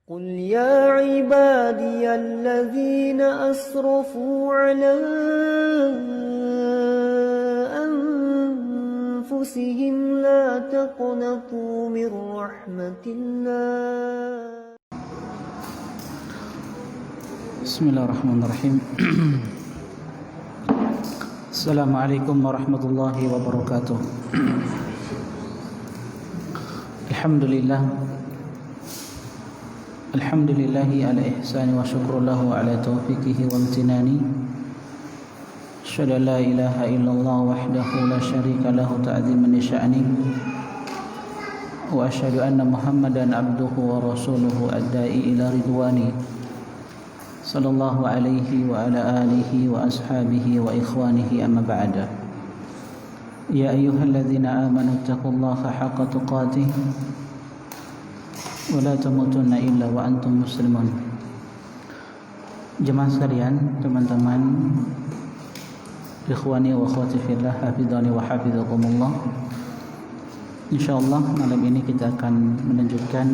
قل يا عبادي الذين أسرفوا على أنفسهم لا تقنطوا من رحمة الله. بسم الله الرحمن الرحيم. السلام عليكم ورحمة الله وبركاته. الحمد لله على إحسانه وشكر له على توفيقه وامتنانه. أشهد أن لا إله إلا الله وحده لا شريك له تعظيما لشأنه، وأشهد أن محمدا عبده ورسوله الداعي إلى رضوانه، صلى الله عليه وعلى آله وأصحابه وإخوانه، أما بعد. يا أيها الذين آمنوا اتقوا الله حق تقاته ولا تموتن إلا وأنتم مسلمون. Jemaah sekalian, teman-teman, ikhwani wa akhwati fillah, hafidhani wa hafidhakumullah. Insyaallah malam ini kita akan melanjutkan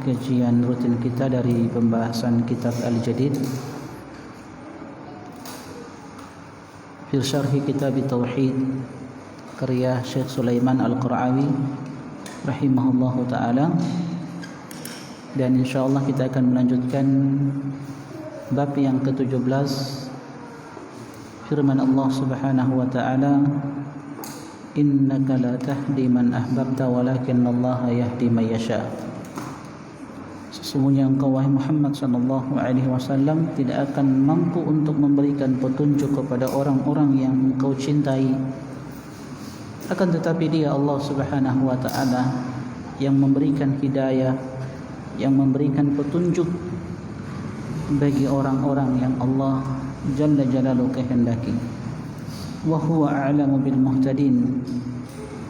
kajian rutin kita dari pembahasan kitab Al-Jadid fi syarhi kitab Tauhid karya Syekh Sulaiman Al-Qur'awi rahimahullahu taala. Dan insyaallah kita akan melanjutkan bab yang ke-17, firman Allah Subhanahu wa taala, innaka la tahdi man ahbabta walakinallaha yahdi man yasha. Sesungguhnya engkau wahai Muhammad sallallahu alaihi wasallam tidak akan mampu untuk memberikan petunjuk kepada orang-orang yang engkau cintai, akan tetapi Dia Allah Subhanahu wa taala yang memberikan hidayah, yang memberikan petunjuk bagi orang-orang yang Allah Jalla Jalaluhu kehendaki. Wa huwa a'lamu bil muhtadin,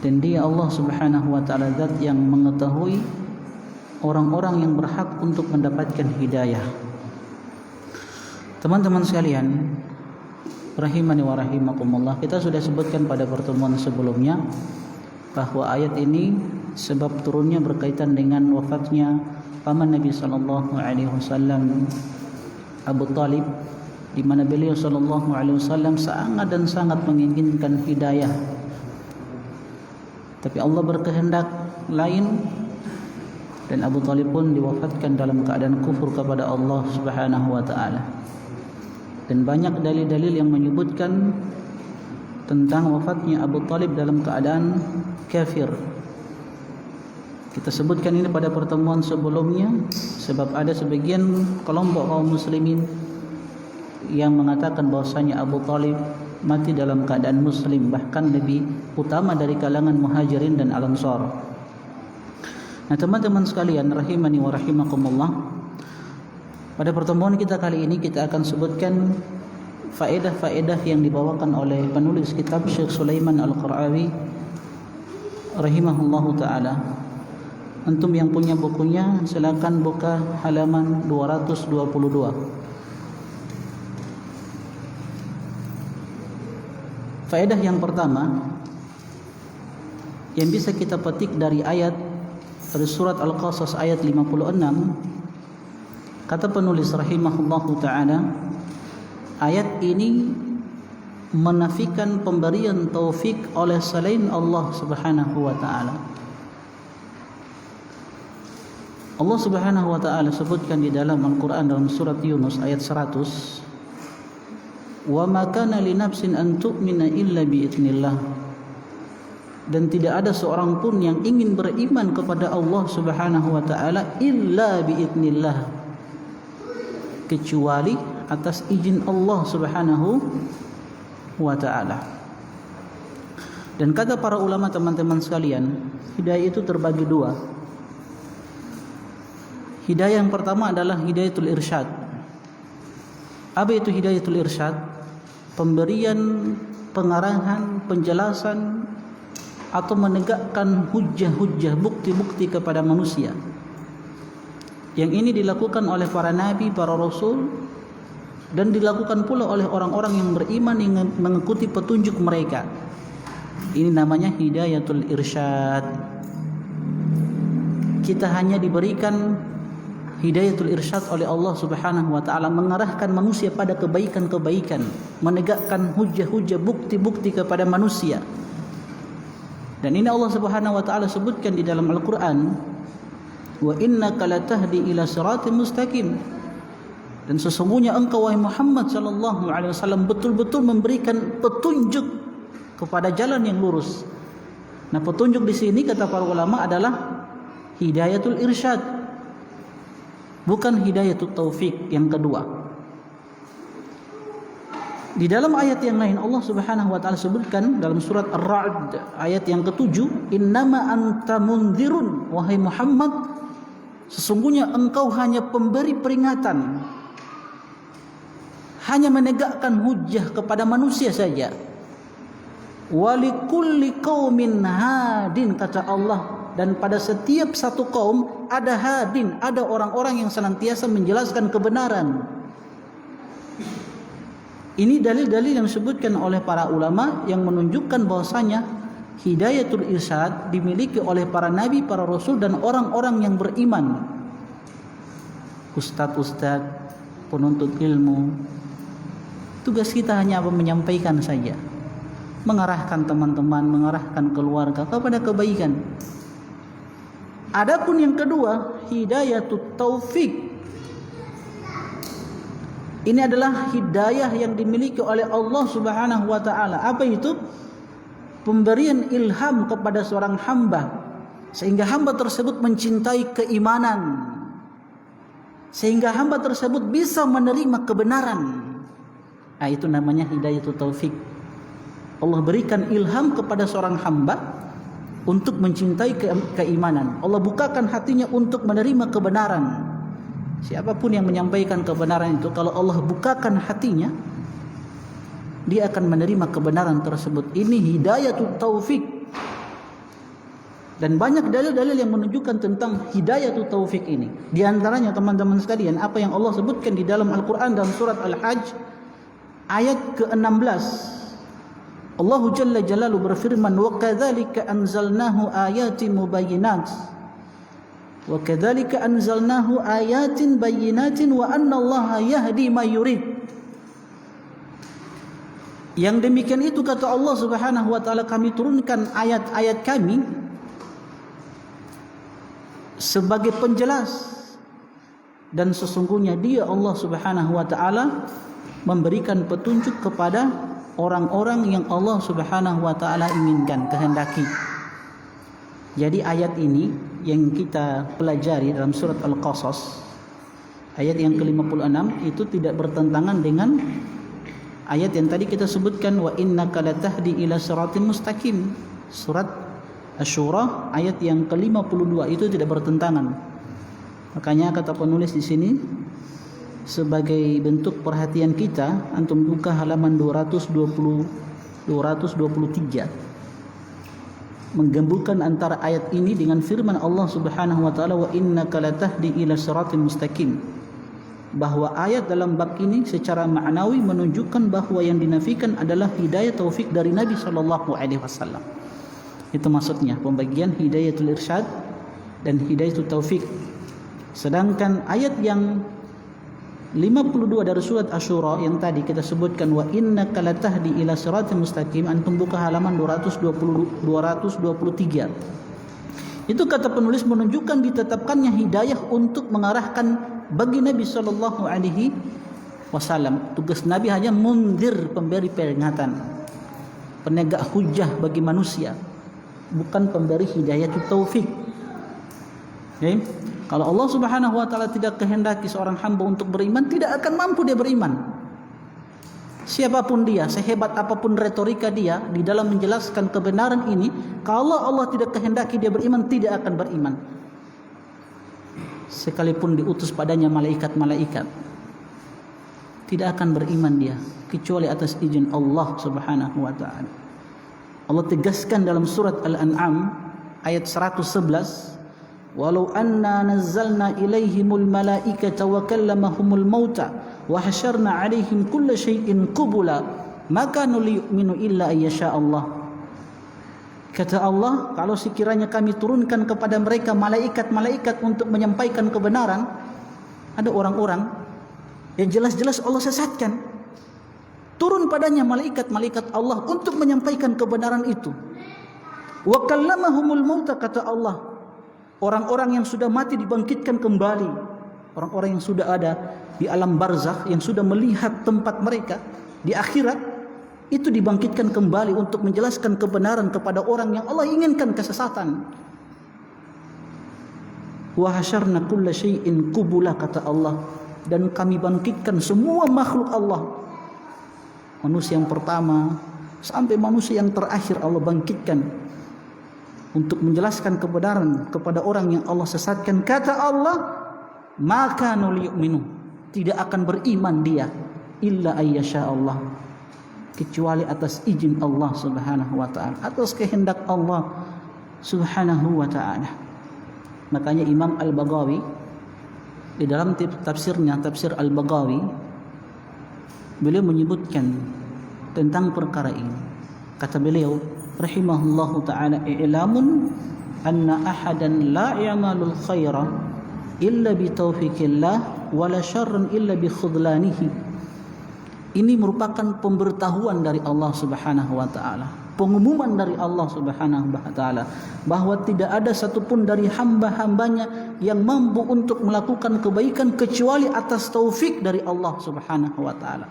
dan Dia Allah Subhanahu wa taala zat yang mengetahui orang-orang yang berhak untuk mendapatkan hidayah. Teman-teman sekalian, rahimani wa rahimakumullah, kita sudah sebutkan pada pertemuan sebelumnya bahwa ayat ini sebab turunnya berkaitan dengan wafatnya paman Nabi sallallahu alaihi wasallam Abu Talib, di mana beliau sallallahu alaihi wasallam sangat dan sangat menginginkan hidayah, tapi Allah berkehendak lain dan Abu Talib pun diwafatkan dalam keadaan kufur kepada Allah Subhanahu wa taala. Dan banyak dalil-dalil yang menyebutkan tentang wafatnya Abu Talib dalam keadaan kafir. Kita sebutkan ini pada pertemuan sebelumnya sebab ada sebagian kelompok kaum muslimin yang mengatakan bahwasanya Abu Talib mati dalam keadaan muslim, bahkan lebih utama dari kalangan muhajirin dan al-ansar. Nah, teman-teman sekalian rahimani wa rahimakumullah, pada pertemuan kita kali ini kita akan sebutkan faedah-faedah yang dibawakan oleh penulis kitab Syekh Sulaiman Al-Qur'awi rahimahullahu taala. Antum yang punya bukunya silakan buka halaman 222. Faedah yang pertama yang bisa kita petik dari ayat dari surat Al-Qasas ayat 56, kata penulis rahimahullahu taala, ayat ini menafikan pemberian taufik oleh selain Allah Subhanahu wa taala. Allah Subhanahu wa taala sebutkan di dalam Al-Qur'an dalam surat Yunus ayat 100, wa ma kana li nafsin an tu'mina illa bi idznillah, dan tidak ada seorang pun yang ingin beriman kepada Allah Subhanahu wa taala illa bi idznillah, kecuali atas izin Allah Subhanahu wa taala. Dan kata para ulama, teman-teman sekalian, hidayah itu terbagi dua. Hidayah yang pertama adalah hidayatul irsyad. Apa itu hidayatul irsyad? Pemberian pengarahan, penjelasan atau menegakkan hujjah-hujjah, bukti-bukti kepada manusia. Yang ini dilakukan oleh para nabi, para rasul, dan dilakukan pula oleh orang-orang yang beriman yang mengikuti petunjuk mereka. Ini namanya hidayatul irsyad. Kita hanya diberikan hidayatul irsyad oleh Allah Subhanahu wa taala, mengarahkan manusia pada kebaikan-kebaikan, menegakkan hujah-hujah, bukti-bukti kepada manusia. Dan ini Allah Subhanahu wa taala sebutkan di dalam Al-Qur'an, wa innaka latahdi ila siratin mustaqim. Dan sesungguhnya engkau wahai Muhammad sallallahu alaihi wasallam betul-betul memberikan petunjuk kepada jalan yang lurus. Nah, petunjuk di sini kata para ulama adalah hidayatul irsyad, bukan hidayatul taufik yang kedua. Di dalam ayat yang lain Allah Subhanahu wa taala sebutkan dalam surat Ar-Ra'd ayat yang ke-7, innama anta mundzirun, wahai Muhammad sesungguhnya engkau hanya pemberi peringatan, hanya menegakkan hujjah kepada manusia saja. Walikulli qaumin hadin, kata Allah, dan pada setiap satu kaum ada hadin, ada orang-orang yang senantiasa menjelaskan kebenaran. Ini dalil-dalil yang disebutkan oleh para ulama yang menunjukkan bahwasanya hidayatul irsyad dimiliki oleh para nabi, para rasul, dan orang-orang yang beriman. Ustadz, penuntut ilmu, tugas kita hanya menyampaikan saja, mengarahkan teman-teman, mengarahkan keluarga kepada kebaikan. Adapun yang kedua, hidayatut taufik. Ini adalah hidayah yang dimiliki oleh Allah Subhanahu wa taala. Apa itu? Pemberian ilham kepada seorang hamba sehingga hamba tersebut mencintai keimanan, sehingga hamba tersebut bisa menerima kebenaran. Nah, itu namanya hidayatut taufik. Allah berikan ilham kepada seorang hamba untuk mencintai keimanan. Allah bukakan hatinya untuk menerima kebenaran. Siapapun yang menyampaikan kebenaran itu, kalau Allah bukakan hatinya, dia akan menerima kebenaran tersebut. Ini hidayatut taufik. Dan banyak dalil-dalil yang menunjukkan tentang hidayatut taufik ini. Di antaranya teman-teman sekalian, apa yang Allah sebutkan di dalam Al-Quran dalam surat Al-Hajj ayat ke-16. Allah Jalla Jalaluhu berfirman, wa kadzalika anzalnahu ayatin mubayyinat, wa kadzalika anzalnahu ayatin bayyinatin wa annallaha yahdi may yurid. Yang demikian itu kata Allah Subhanahu wa taala, kami turunkan ayat-ayat kami sebagai penjelas, dan sesungguhnya Dia Allah Subhanahu wa taala memberikan petunjuk kepada orang-orang yang Allah Subhanahu wa taala inginkan, kehendaki. Jadi ayat ini yang kita pelajari dalam surat Al-Qasas ayat yang ke-56 itu tidak bertentangan dengan ayat yang tadi kita sebutkan, wa innaka latahdi ila siratin mustaqim. Surat Asy-Syura ayat yang ke-52 itu tidak bertentangan. Makanya kata penulis di sini, sebagai bentuk perhatian kita, antum buka halaman 223, menggabungkan antara ayat ini dengan firman Allah Subhanahu wa taala, wa innaka latahdi ila siratin mustaqim. Bahwa ayat dalam bab ini secara maknawi menunjukkan bahwa yang dinafikan adalah hidayah taufik dari Nabi sallallahu alaihi wasallam. Itu maksudnya pembagian hidayatul irsyad dan hidayatul taufik. Sedangkan ayat yang 52 dari surat Asy-Syura yang tadi kita sebutkan, wa innaka latahdi ila siratal mustaqim, antum buka halaman 223. Itu kata penulis menunjukkan ditetapkannya hidayah untuk mengarahkan bagi Nabi sallallahu alaihi wasallam. Tugas Nabi hanya mundzir, pemberi peringatan, penegak hujjah bagi manusia, bukan pemberi hidayatut taufik. Okay? Kalau Allah Subhanahu wa taala tidak kehendaki seorang hamba untuk beriman, tidak akan mampu dia beriman. Siapapun dia, sehebat apapun retorika dia di dalam menjelaskan kebenaran ini, kalau Allah tidak kehendaki dia beriman, tidak akan beriman. Sekalipun diutus padanya malaikat-malaikat, tidak akan beriman dia kecuali atas izin Allah Subhanahu wa taala. Allah tegaskan dalam surat Al-An'am ayat 111, walau anna nazzalna ilaihimul malaikata wa kallamahumul mauta wa hasyarna alaihim kulla syai'in qubula maka liyu'minu illa ayyasha Allah. Kata Allah, kalau sekiranya kami turunkan kepada mereka malaikat-malaikat untuk menyampaikan kebenaran, Ada orang-orang yang jelas-jelas Allah sesatkan. Turun padanya malaikat-malaikat Allah untuk menyampaikan kebenaran itu. Wa kallamahumul mauta, kata Allah. Orang-orang yang sudah mati dibangkitkan kembali. Orang-orang yang sudah ada di alam barzakh, yang sudah melihat tempat mereka di akhirat, itu dibangkitkan kembali untuk menjelaskan kebenaran kepada orang yang Allah inginkan kesesatan. Wa hasyarna kulla syai'in qubula, kata Allah, dan kami bangkitkan semua makhluk Allah, manusia yang pertama sampai manusia yang terakhir, Allah bangkitkan untuk menjelaskan kebenaran kepada orang yang Allah sesatkan. Kata Allah, maka liyu'minu, tidak akan beriman dia illa ayyasha Allah, kecuali atas izin Allah Subhanahu wa taala, atas kehendak Allah Subhanahu wa taala. Makanya Imam Al-Baghawi di dalam tafsirnya, tafsir Al-Baghawi, beliau menyebutkan tentang perkara ini. Kata beliau rahimahullahu taala, i'lamun anna ahadan la ya'malul khaira illa bi taufiqillah wa la syarran illa bi khudlanihi. Ini merupakan pemberitahuan dari Allah Subhanahu wa taala, pengumuman dari Allah Subhanahu wa taala, bahwa tidak ada satupun dari hamba-hambanya yang mampu untuk melakukan kebaikan kecuali atas taufik dari Allah Subhanahu wa taala.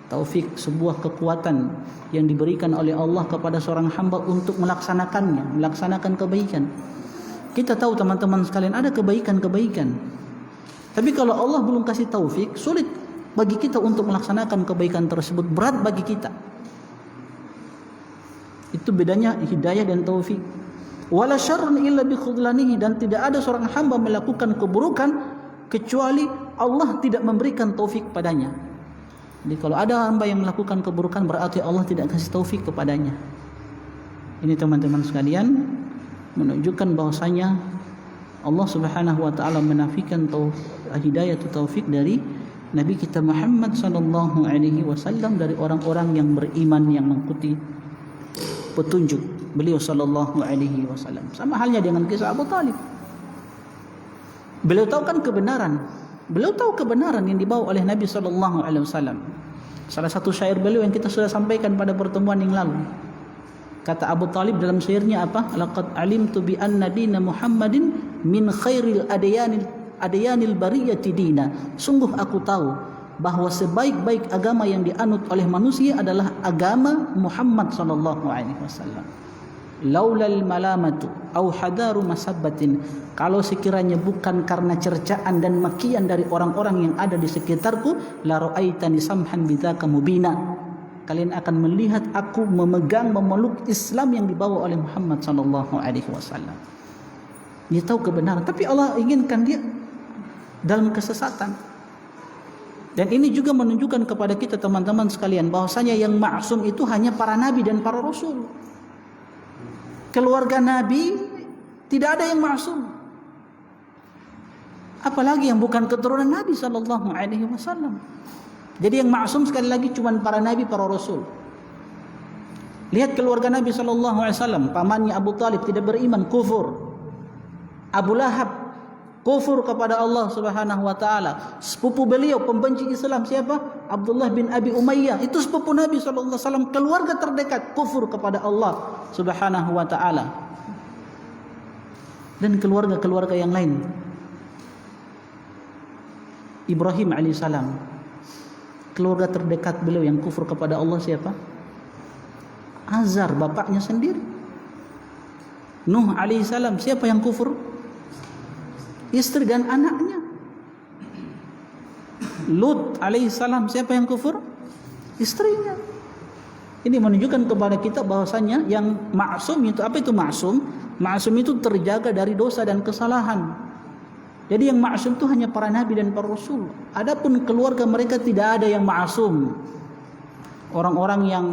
Taufik, sebuah kekuatan yang diberikan oleh Allah kepada seorang hamba untuk melaksanakannya, melaksanakan kebaikan. Kita tahu teman-teman sekalian, ada kebaikan-kebaikan. Tapi kalau Allah belum kasih taufik, sulit bagi kita untuk melaksanakan kebaikan tersebut, berat bagi kita. Itu bedanya hidayah dan taufik. Wala syarrun illa bi khudlanihi, dan tidak ada seorang hamba melakukan keburukan kecuali Allah tidak memberikan taufik padanya. Jadi kalau ada hamba yang melakukan keburukan, berarti Allah tidak kasih taufik kepadanya. Ini teman-teman sekalian menunjukkan bahwasanya Allah Subhanahu wa taala menafikan hidayah atau taufik dari Nabi kita Muhammad sallallahu alaihi wasallam, dari orang-orang yang beriman yang mengikuti petunjuk beliau sallallahu alaihi wasallam. Sama halnya dengan kisah Abu Talib. Beliau tahu kan kebenaran. Beliau tahu kebenaran yang dibawa oleh Nabi sallallahu alaihi wasallam. Salah satu syair beliau yang kita sudah sampaikan pada pertemuan yang lalu. Kata Abu Talib dalam syairnya apa? Laqad alimtu bi anna dina Muhammadin min khairil adyanil bariyati dina. Sungguh aku tahu bahwa sebaik-baik agama yang dianut oleh manusia adalah agama Muhammad sallallahu alaihi wasallam. Laulal malamatu au hadaru masabbatin, kalau sekiranya bukan karena cercaan dan makian dari orang-orang yang ada di sekitarku, la ra'aitani samhan bidzaka mubina, kalian akan melihat aku memeluk Islam yang dibawa oleh Muhammad sallallahu alaihi wasallam. Dia tahu kebenaran, tapi Allah inginkan dia dalam kesesatan. Dan ini juga menunjukkan kepada kita teman-teman sekalian bahwasanya yang maksum itu hanya para nabi dan para rasul. Keluarga Nabi tidak ada yang maksum. Apalagi yang bukan keturunan Nabi sallallahu alaihi wasallam. Jadi yang maksum sekali lagi cuma para nabi, para rasul. Lihat keluarga Nabi sallallahu alaihi wasallam, pamannya Abu Talib tidak beriman, kufur. Abu Lahab kufur kepada Allah Subhanahu wa taala. Sepupu beliau pembenci Islam siapa? Abdullah bin Abi Umayyah. Itu sepupu Nabi sallallahu alaihi wasallam, keluarga terdekat, kufur kepada Allah Subhanahu wa taala. Dan keluarga-keluarga yang lain. Ibrahim alaihissalam, keluarga terdekat beliau yang kufur kepada Allah siapa? Azar, bapaknya sendiri. Nuh alaihissalam, siapa yang kufur? Istri dan anaknya. Lut alaihissalam, siapa yang kufur? Istrinya. Ini menunjukkan kepada kita bahwasanya yang maksum itu, apa itu maksum? Maksum itu terjaga dari dosa dan kesalahan. Jadi yang maksum itu hanya para nabi dan para rasul. Adapun keluarga mereka tidak ada yang maksum. Orang-orang yang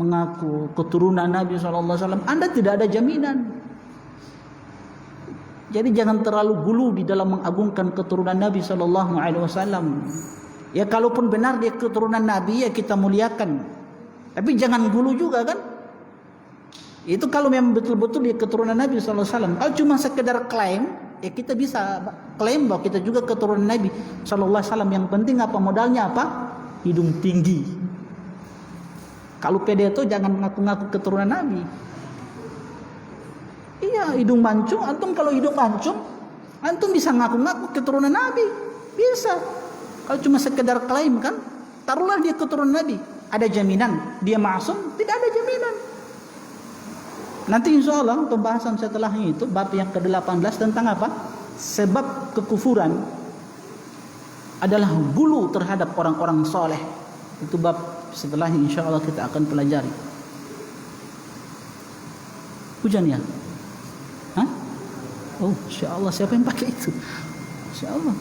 mengaku keturunan Nabi SAW, Anda tidak ada jaminan. Jadi jangan terlalu gulu di dalam mengagungkan keturunan Nabi sallallahu alaihi wasallam. Ya kalaupun benar dia keturunan Nabi, ya kita muliakan. Tapi jangan gulu juga kan? Itu kalau memang betul-betul dia keturunan Nabi sallallahu alaihi wasallam. Kalau cuma sekedar klaim, ya kita bisa klaim bahwa kita juga keturunan Nabi sallallahu alaihi wasallam. Yang penting apa modalnya apa? Hidung tinggi. Kalau pede itu jangan ngaku-ngaku keturunan Nabi. Iya, hidung mancung, antum kalau hidung mancung, antum bisa ngaku-ngaku keturunan Nabi. Bisa. Kalau cuma sekedar klaim kan, taruhlah dia keturunan Nabi. Ada jaminan dia maksum? Tidak ada jaminan. Nanti insya Allah pembahasan setelahnya itu bab yang ke-18 tentang apa? Sebab kekufuran adalah gulu terhadap orang-orang soleh. Itu bab setelahnya insya Allah kita akan pelajari. Hujan ya? Hah? Oh, insya Allah siapa yang pakai itu? Insya Allah.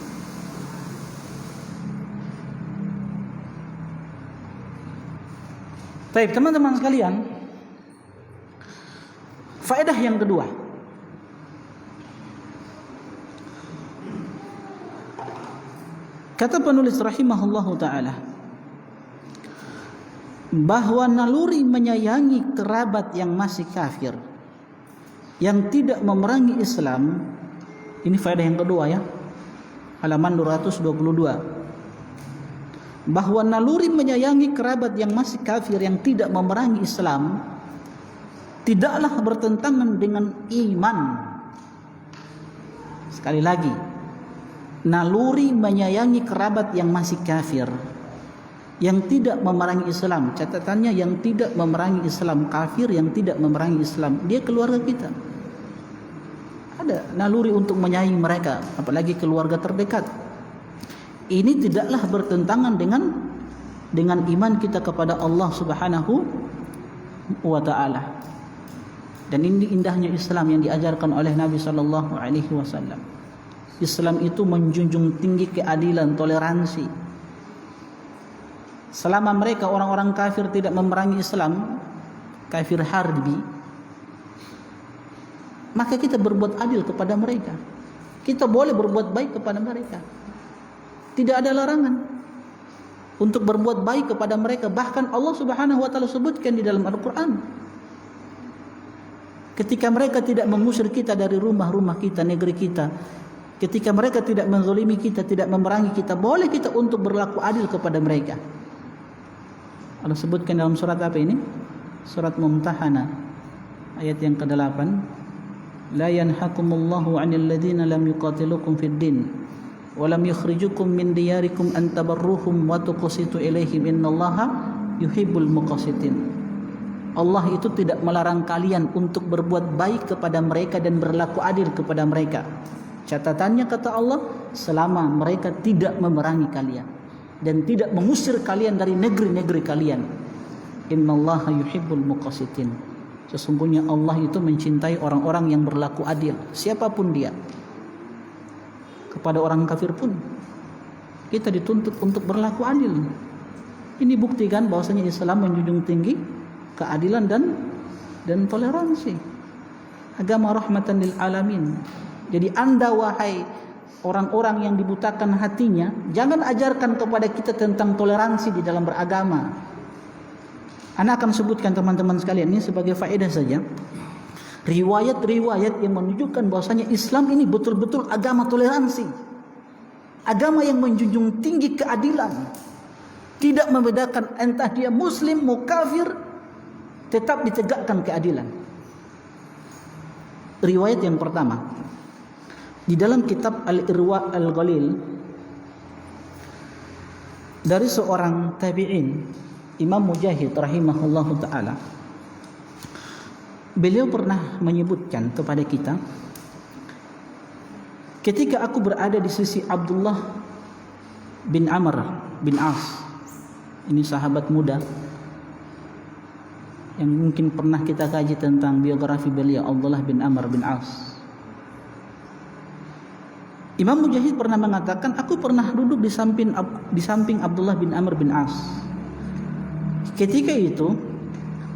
Baik teman-teman sekalian, faedah yang kedua, kata penulis rahimahullahu ta'ala, bahwa naluri menyayangi kerabat yang masih kafir, yang tidak memerangi Islam, ini faedah yang kedua ya, halaman 222. Bahwa naluri menyayangi kerabat yang masih kafir, yang tidak memerangi Islam, tidaklah bertentangan dengan iman. Sekali lagi, naluri menyayangi kerabat yang masih kafir, yang tidak memerangi Islam. Catatannya yang tidak memerangi Islam, kafir yang tidak memerangi Islam, dia keluarga kita. Ada naluri untuk menyayangi mereka, apalagi keluarga terdekat. Ini tidaklah bertentangan dengan iman kita kepada Allah Subhanahu wa ta'ala. Dan ini indahnya Islam yang diajarkan oleh Nabi sallallahu alaihi wasallam. Islam itu menjunjung tinggi keadilan, toleransi. Selama mereka orang-orang kafir tidak memerangi Islam, kafir harbi, maka kita berbuat adil kepada mereka. Kita boleh berbuat baik kepada mereka. Tidak ada larangan untuk berbuat baik kepada mereka. Bahkan Allah Subhanahu wa ta'ala sebutkan di dalam Al-Quran, ketika mereka tidak mengusir kita dari rumah-rumah kita, negeri kita, ketika mereka tidak menzalimi kita, tidak memerangi kita, boleh kita untuk berlaku adil kepada mereka. Allah sebutkan dalam surat apa ini? Surat Mumtahanah ayat yang ke-8. La yanhakumullahu 'anil ladzina lam yuqatilukum fid din wa lam yukhrijukum min diyarikum an tabarruhum wa tuqsitu ilaihim innallaha yuhibbul muqsitin. Allah itu tidak melarang kalian untuk berbuat baik kepada mereka dan berlaku adil kepada mereka. Catatannya kata Allah, selama mereka tidak memerangi kalian dan tidak mengusir kalian dari negeri-negeri kalian. Innallaha yuhibbul muqsitin. Sesungguhnya Allah itu mencintai orang-orang yang berlaku adil, siapapun dia. Kepada orang kafir pun kita dituntut untuk berlaku adil. Ini buktikan bahwasanya Islam menjunjung tinggi keadilan dan toleransi. Agama rahmatan lil alamin. Jadi Anda wahai orang-orang yang dibutakan hatinya, jangan ajarkan kepada kita tentang toleransi di dalam beragama. Ana akan sebutkan teman-teman sekalian ini sebagai faedah saja. Riwayat-riwayat yang menunjukkan bahwasanya Islam ini betul-betul agama toleransi. Agama yang menjunjung tinggi keadilan. Tidak membedakan entah dia muslim mau kafir, tetap ditegakkan keadilan. Riwayat yang pertama di dalam kitab Al-Irwa Al-Ghalil dari seorang tabi'in, Imam Mujahid rahimahullahu ta'ala. Beliau pernah menyebutkan kepada kita, ketika aku berada di sisi Abdullah bin Amr bin As, ini sahabat muda yang mungkin pernah kita kaji tentang biografi beliau, Abdullah bin Amr bin As. Imam Mujahid pernah mengatakan, aku pernah duduk di samping Abdullah bin Amr bin As. Ketika itu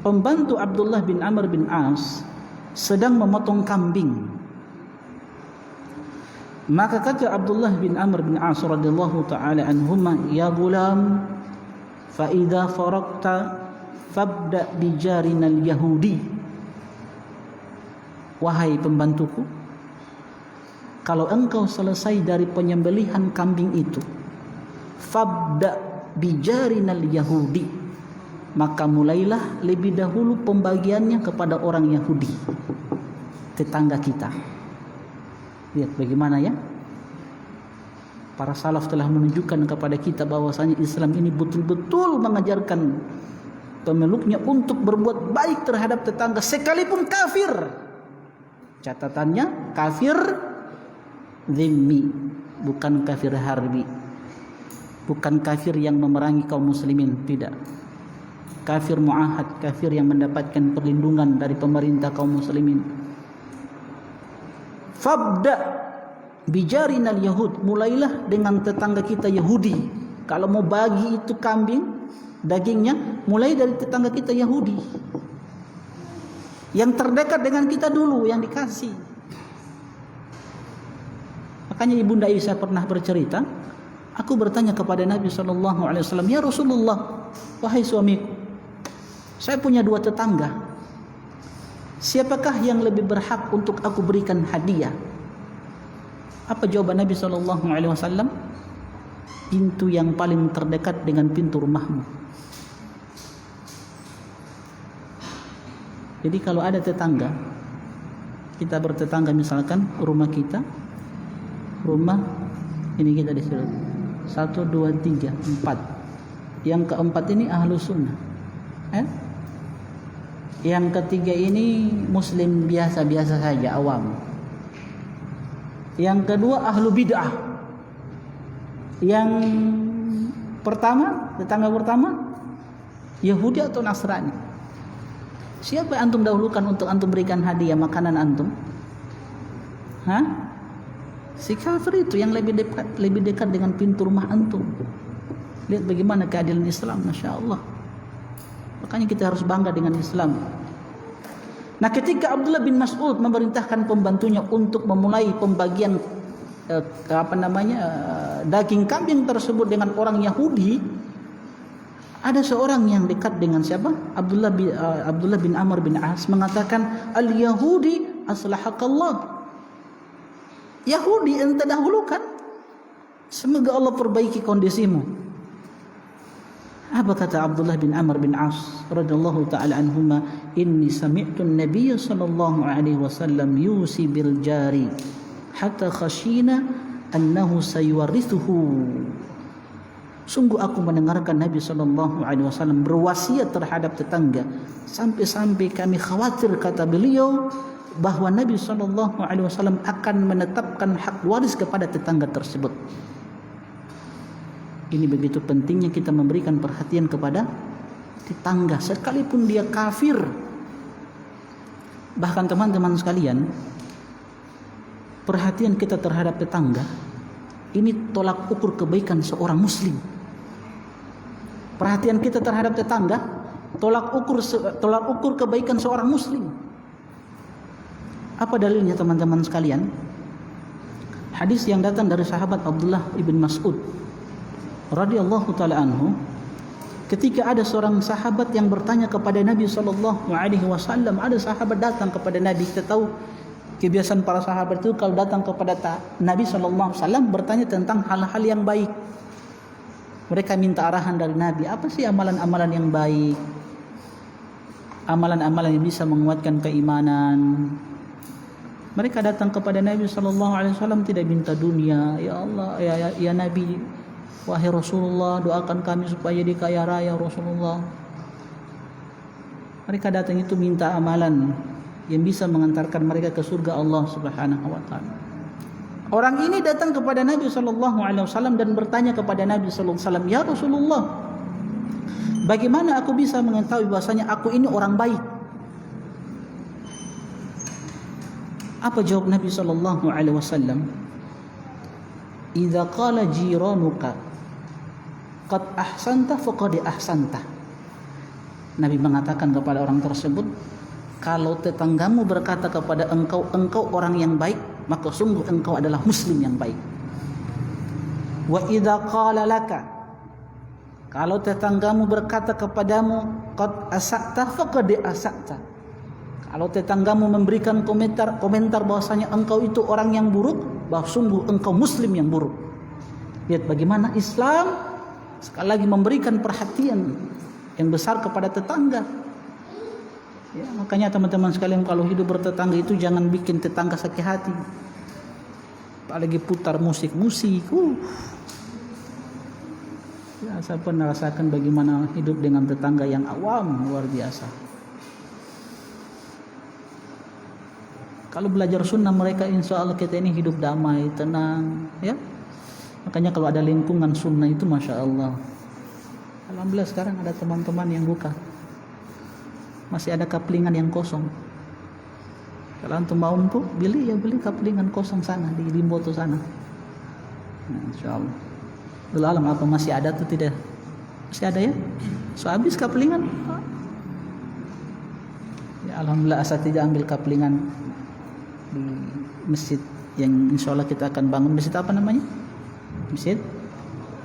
pembantu Abdullah bin Amr bin As sedang memotong kambing. Maka kata Abdullah bin Amr bin As radhiyallahu ta'ala anhuma, ya gulam, fa idza faraqta fabda bijarinal yahudi. Wahai pembantuku, kalau engkau selesai dari penyembelihan kambing itu, fabda bijarinal yahudi, maka mulailah lebih dahulu pembagiannya kepada orang Yahudi, tetangga kita. Lihat bagaimana ya, para salaf telah menunjukkan kepada kita bahwasanya Islam ini betul-betul mengajarkan pemeluknya untuk berbuat baik terhadap tetangga sekalipun kafir. Catatannya kafir zimmi, bukan kafir harbi, bukan kafir yang memerangi kaum muslimin, tidak. Kafir muahad, kafir yang mendapatkan perlindungan dari pemerintah kaum muslimin. Fabda bijarinal yahud, mulailah dengan tetangga kita Yahudi. Kalau mau bagi itu kambing dagingnya, mulai dari tetangga kita Yahudi yang terdekat dengan kita dulu, yang dikasih. Makanya Ibunda Aisyah pernah bercerita, aku bertanya kepada Nabi SAW, ya Rasulullah, wahai suamiku, saya punya 2 tetangga, siapakah yang lebih berhak untuk aku berikan hadiah? Apa jawaban Nabi SAW? Pintu yang paling terdekat dengan pintu rumahmu. Jadi kalau ada tetangga, kita bertetangga, misalkan rumah kita, rumah ini kita disuruh 1, 2, 3, 4. Yang keempat ini ahlu sunnah, yang ketiga ini muslim biasa-biasa saja, awam. Yang kedua ahlu bid'ah. Yang pertama, tetangga pertama Yahudi atau Nasrani. Siapa yang antum dahulukan untuk antum berikan hadiah makanan antum? Si kafir itu yang lebih dekat dengan pintu rumah antum. Lihat bagaimana keadilan Islam, Masya Allah. Makanya kita harus bangga dengan Islam. Nah, ketika Abdullah bin Mas'ud memerintahkan pembantunya untuk memulai pembagian daging kambing tersebut dengan orang Yahudi, ada seorang yang dekat dengan siapa? Abdullah bin Amr bin As mengatakan, al-Yahudi aslahakallah. Yahudi ente dahulukan, semoga Allah perbaiki kondisimu. Apa kata Abdullah bin Amr bin As radhiyallahu taala anhuma, inni sami'tu an-nabiy sallallahu alaihi wasallam yusi bil jari hatta khashina annahu sayuwarithuhu. Sungguh aku mendengarkan Nabi sallallahu alaihi wasallam berwasiat terhadap tetangga, sampai-sampai kami khawatir, kata beliau, bahwa Nabi SAW akan menetapkan hak waris kepada tetangga tersebut. Ini begitu pentingnya kita memberikan perhatian kepada tetangga, sekalipun dia kafir. Bahkan teman-teman sekalian, perhatian kita terhadap tetangga ini tolak ukur kebaikan seorang muslim. Perhatian kita terhadap tetangga tolak ukur kebaikan seorang muslim. Apa dalilnya teman-teman sekalian? Hadis yang datang dari sahabat Abdullah ibn Mas'ud radhiyallahu taala anhu, ketika ada seorang sahabat yang bertanya kepada Nabi sallallahu alaihi wasallam. Ada sahabat datang kepada Nabi. Kita tahu kebiasaan para sahabat itu kalau datang kepada Nabi sallallahu alaihi wasallam bertanya tentang hal-hal yang baik. Mereka minta arahan dari Nabi, apa sih amalan-amalan yang baik? Amalan-amalan yang bisa menguatkan keimanan. Mereka datang kepada Nabi SAW tidak minta dunia. Ya Allah, ya Nabi, wahai Rasulullah, doakan kami supaya jadi kaya raya Rasulullah. Mereka datang itu minta amalan yang bisa mengantarkan mereka ke surga Allah Subhanahu wa taala. Orang ini datang kepada Nabi SAW dan bertanya kepada Nabi SAW, ya Rasulullah, bagaimana aku bisa mengetahui bahwasanya aku ini orang baik? Apa jawab Nabi SAW? Idza qala jiranuka qad ahsanta faqad ahsanta. Nabi mengatakan kepada orang tersebut, kalau tetanggamu berkata kepada engkau orang yang baik, maka sungguh engkau adalah muslim yang baik. Wa idza qala laka, kalau tetanggamu berkata kepadamu qad asa'ta faqad asa'ta. Kalau tetanggamu memberikan komentar bahwasanya engkau itu orang yang buruk, bahwa sungguh engkau muslim yang buruk. Lihat bagaimana Islam sekali lagi memberikan perhatian yang besar kepada tetangga. Ya, makanya teman-teman sekalian, kalau hidup bertetangga itu jangan bikin tetangga sakit hati. Apalagi putar musik. Ya, saya pernah rasakan bagaimana hidup dengan tetangga yang awam, luar biasa. Kalau belajar sunnah mereka, insya Allah kita ini hidup damai, tenang, ya. Makanya kalau ada lingkungan sunnah itu, masya Allah. Alhamdulillah sekarang ada teman-teman yang buka, masih ada kaplingan yang kosong. Kalau antum mau beli kaplingan kosong sana di Limboto sana. Nah, insya Allah. Dulu alam apa masih ada atau tidak? Masih ada ya? So habis kaplingan. Ya alhamdulillah, asal tidak ambil kaplingan di masjid yang insya Allah kita akan bangun. Masjid apa namanya? Masjid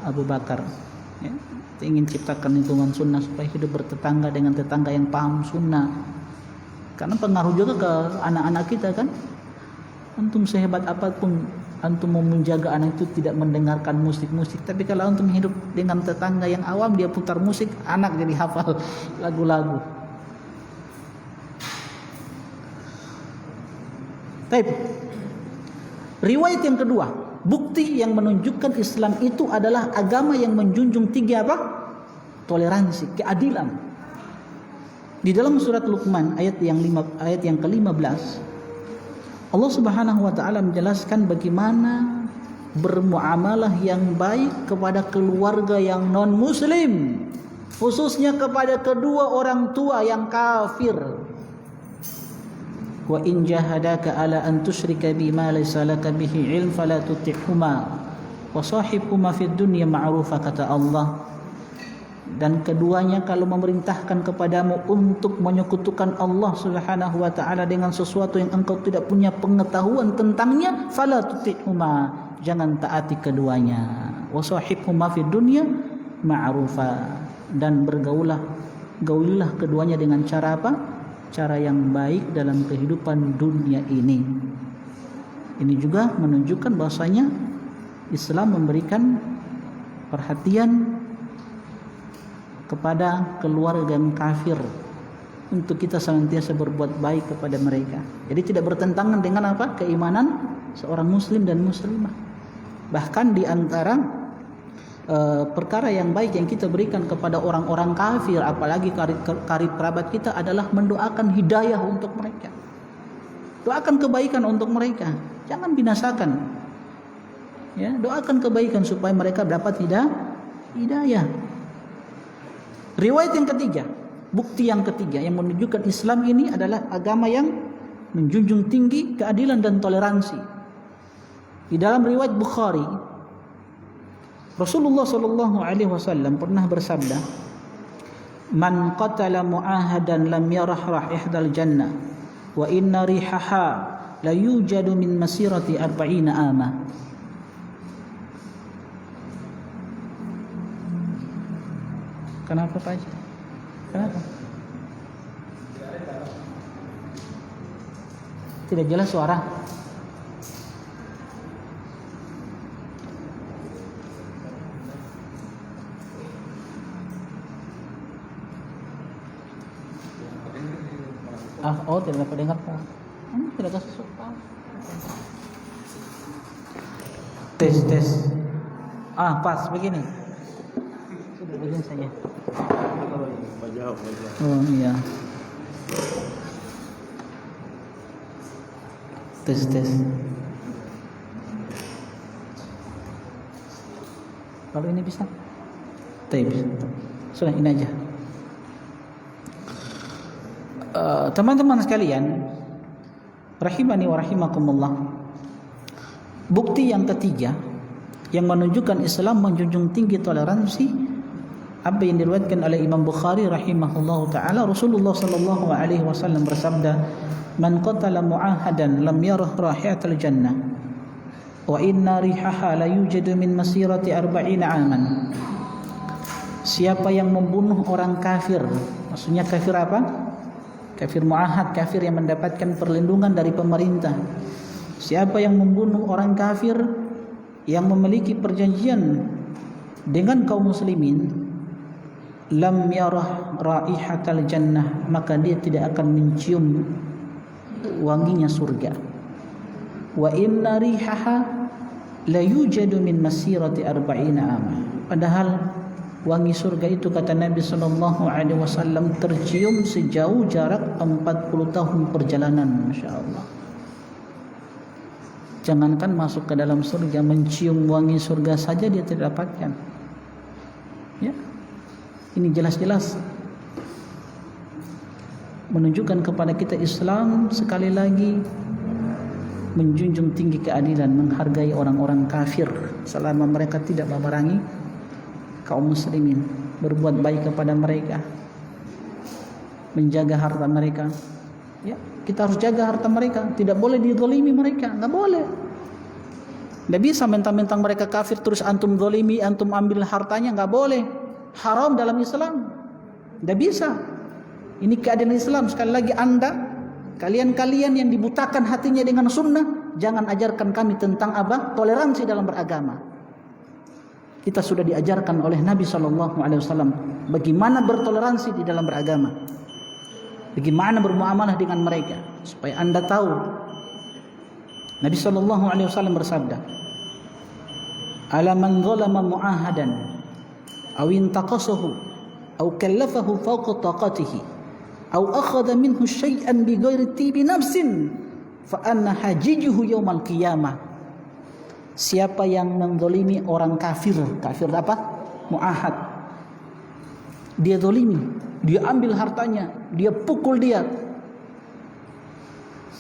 Abu Bakar. Ya, kita ingin ciptakan lingkungan sunnah supaya hidup bertetangga dengan tetangga yang paham sunnah. Karena pengaruh juga ke anak-anak kita kan. Antum sehebat apapun antum mau menjaga anak itu tidak mendengarkan musik-musik, tapi kalau antum hidup dengan tetangga yang awam, dia putar musik, anak jadi hafal lagu-lagu. Baik. Riwayat yang kedua, bukti yang menunjukkan Islam itu adalah agama yang menjunjung tinggi apa? Toleransi, keadilan. Di dalam surat Luqman ayat yang ke-15, Allah Subhanahu wa taala menjelaskan bagaimana bermuamalah yang baik kepada keluarga yang non muslim, khususnya kepada kedua orang tua yang kafir. Wa in jahadaka ala an tusyrika bima laysa laka bihi ilm fala tuti'huma wa sahibhuma fid dunya ma'rufa, kata Allah. Dan keduanya kalau memerintahkan kepadamu untuk menyekutukan Allah Subhanahu wa taala dengan sesuatu yang engkau tidak punya pengetahuan tentangnya, fala tuti'huma, jangan taati keduanya. Wa sahibhuma fid dunya ma'rufa, dan gaulilah keduanya dengan cara apa? Cara yang baik dalam kehidupan dunia ini. Ini juga menunjukkan bahwasanya Islam memberikan perhatian kepada keluarga yang kafir untuk kita senantiasa berbuat baik kepada mereka. Jadi tidak bertentangan dengan apa? Keimanan seorang muslim dan muslimah. Bahkan di antara perkara yang baik yang kita berikan kepada orang-orang kafir, apalagi karib kerabat kita, adalah mendoakan hidayah untuk mereka. Doakan kebaikan untuk mereka, jangan binasakan. Ya, doakan kebaikan supaya mereka dapat hidayah. Riwayat yang ketiga, bukti yang ketiga yang menunjukkan Islam ini adalah agama yang menjunjung tinggi keadilan dan toleransi. Di dalam riwayat Bukhari, Rasulullah sallallahu alaihi wasallam pernah bersabda, "Man qatala mu'ahadan lam yarah raihal jannah wa inna rihaha la yujadu min masirati 40 ama." Kenapa Pak? Kenapa? Tidak jelas suara. Tidak dapat dengar Pak. Tidak kasih suara. Tes. Pas begini. Sudah begini saja. Oh iya. Tes. Kalau ini bisa? Bisa. Sudah, ini aja. Teman-teman sekalian, rahimani wa rahimakumullah. Bukti yang ketiga yang menunjukkan Islam menjunjung tinggi toleransi, apa yang diriwayatkan oleh Imam Bukhari rahimahullahu taala, Rasulullah sallallahu alaihi wasallam bersabda, "Man qatala mu'ahadan lam yarah rahihatal jannah wa inna rihaha la yujadu min masirati 40 aman." Siapa yang membunuh orang kafir, maksudnya kafir apa? Kafir mu'ahad, kafir yang mendapatkan perlindungan dari pemerintah. Siapa yang membunuh orang kafir yang memiliki perjanjian dengan kaum muslimin, lam yarah raihatal jannah, maka dia tidak akan mencium wanginya surga. Wa inna rihaha la yujadu min masirati 40 ama. Padahal wangi surga itu kata Nabi sallallahu alaihi wasallam tercium sejauh jarak 40 tahun perjalanan, masyaallah. Jangankan masuk ke dalam surga, mencium wangi surga saja dia tidak dapatkan. Ya. Ini jelas-jelas menunjukkan kepada kita Islam sekali lagi menjunjung tinggi keadilan, menghargai orang-orang kafir selama mereka tidak memerangi kaum muslimin, berbuat baik kepada mereka, menjaga harta mereka. Ya, kita harus jaga harta mereka, tidak boleh dizalimi mereka, enggak boleh. Enggak bisa mentang-mentang mereka kafir terus antum zalimi, antum ambil hartanya, enggak boleh. Haram dalam Islam. Enggak bisa. Ini keadilan Islam. Sekali lagi kalian yang dibutakan hatinya dengan sunnah, jangan ajarkan kami tentang apa? Toleransi dalam beragama. Kita sudah diajarkan oleh Nabi SAW bagaimana bertoleransi di dalam beragama, bagaimana bermuamalah dengan mereka, supaya anda tahu. Nabi SAW bersabda, "Ala man zalama mu'ahadan aw intaqasahu aw kallafahu fawqa taqatihi aw akhadha minhu syai'an bighairi tibi nafsin fa anna hajijuhu yaumal qiyamah." Siapa yang menzalimi orang kafir apa? Mu'ahad. Dia zalimi, dia ambil hartanya, dia pukul dia.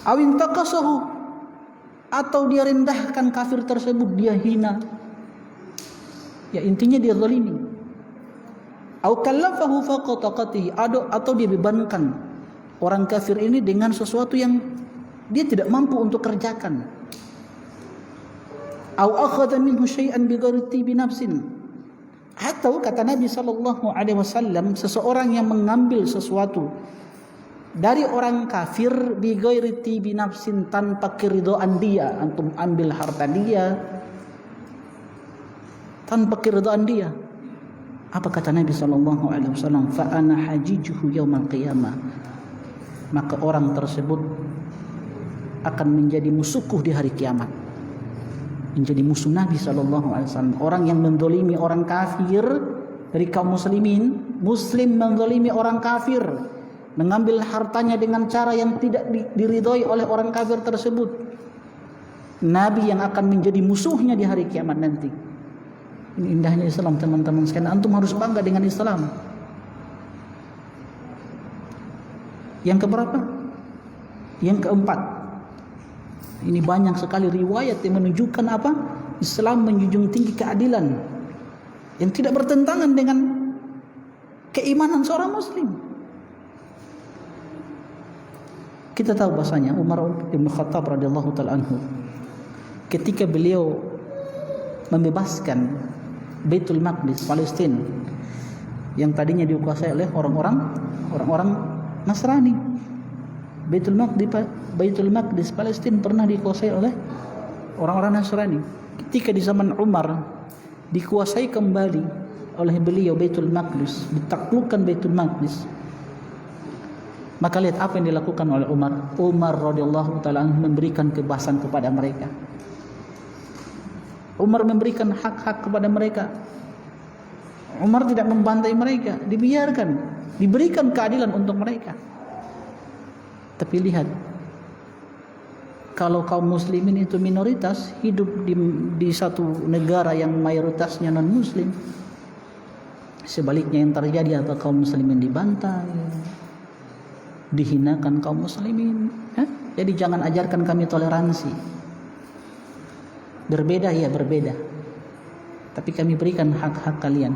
Awin taqasahu, atau dia rendahkan kafir tersebut, dia hina. Ya intinya dia zalimi. Au kallafahu fawqa taqatihi, atau dia bebankan orang kafir ini dengan sesuatu yang dia tidak mampu untuk kerjakan. Au akhadha minhu syai'an bighairi tibi nafsin, atau kata Nabi sallallahu alaihi wasallam, seseorang yang mengambil sesuatu dari orang kafir bighairi tibi nafsin, tanpa keridhaan dia. Antum ambil harta dia tanpa keridhaan dia. Apa kata Nabi sallallahu alaihi wasallam? Fa ana hajijuhu yaumal qiyamah, maka orang tersebut akan menjadi musuhku di hari kiamat. Menjadi musuh Nabi SAW. Orang yang mendolimi orang kafir dari kaum muslimin, muslim mendolimi orang kafir, mengambil hartanya dengan cara yang tidak diridhoi oleh orang kafir tersebut, Nabi yang akan menjadi musuhnya di hari kiamat nanti. Ini indahnya Islam, teman-teman sekalian. Antum harus bangga dengan Islam. Yang keberapa? Yang keempat. Ini banyak sekali riwayat yang menunjukkan apa? Islam menjunjung tinggi keadilan yang tidak bertentangan dengan keimanan seorang muslim. Kita tahu bahasanya Umar bin Khattab radhiyallahu taala anhu, ketika beliau membebaskan Baitul Maqdis Palestina yang tadinya dikuasai oleh orang-orang Nasrani. Baitul Maqdis Palestina pernah dikuasai oleh orang-orang Nasrani. Ketika di zaman Umar dikuasai kembali oleh beliau Baitul Maqdis, ditaklukkan Baitul Maqdis, maka lihat apa yang dilakukan oleh Umar. Umar radhiyallahu taala memberikan kebebasan kepada mereka. Umar memberikan hak-hak kepada mereka. Umar tidak membantai mereka, dibiarkan, diberikan keadilan untuk mereka. Tapi lihat, kalau kaum muslimin itu minoritas, hidup di satu negara yang mayoritasnya non muslim, sebaliknya yang terjadi apa? Kaum muslimin dibantai, dihinakan kaum muslimin. Jadi jangan ajarkan kami toleransi. Berbeda ya berbeda, tapi kami berikan hak-hak kalian.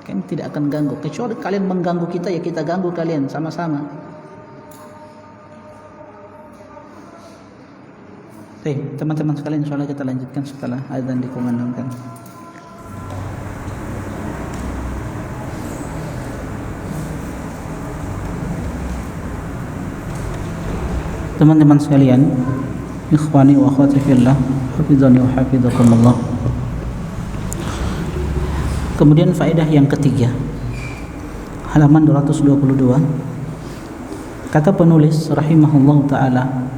Kami tidak akan ganggu, kecuali kalian mengganggu kita, ya kita ganggu kalian sama-sama. Teman-teman sekalian, insyaallah kita lanjutkan setelah azan dikumandangkan. Teman-teman sekalian, Ikhwani wa akhwati fillah, hafizani wa hafizakumullah. Kemudian faedah yang ketiga, halaman 222. Kata penulis rahimahullahu taala,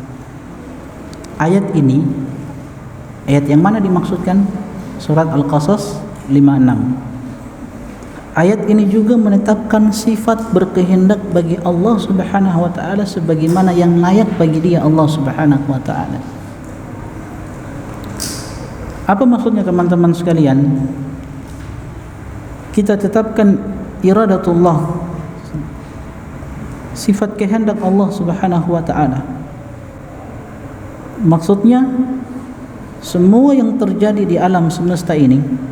ayat ini, ayat yang mana dimaksudkan? Surat Al-Qasas 56. Ayat ini juga menetapkan sifat berkehendak bagi Allah Subhanahu wa taala sebagaimana yang layak bagi Dia Allah Subhanahu wa taala. Apa maksudnya teman-teman sekalian? Kita tetapkan iradatullah, sifat kehendak Allah Subhanahu wa taala. Maksudnya semua yang terjadi di alam semesta ini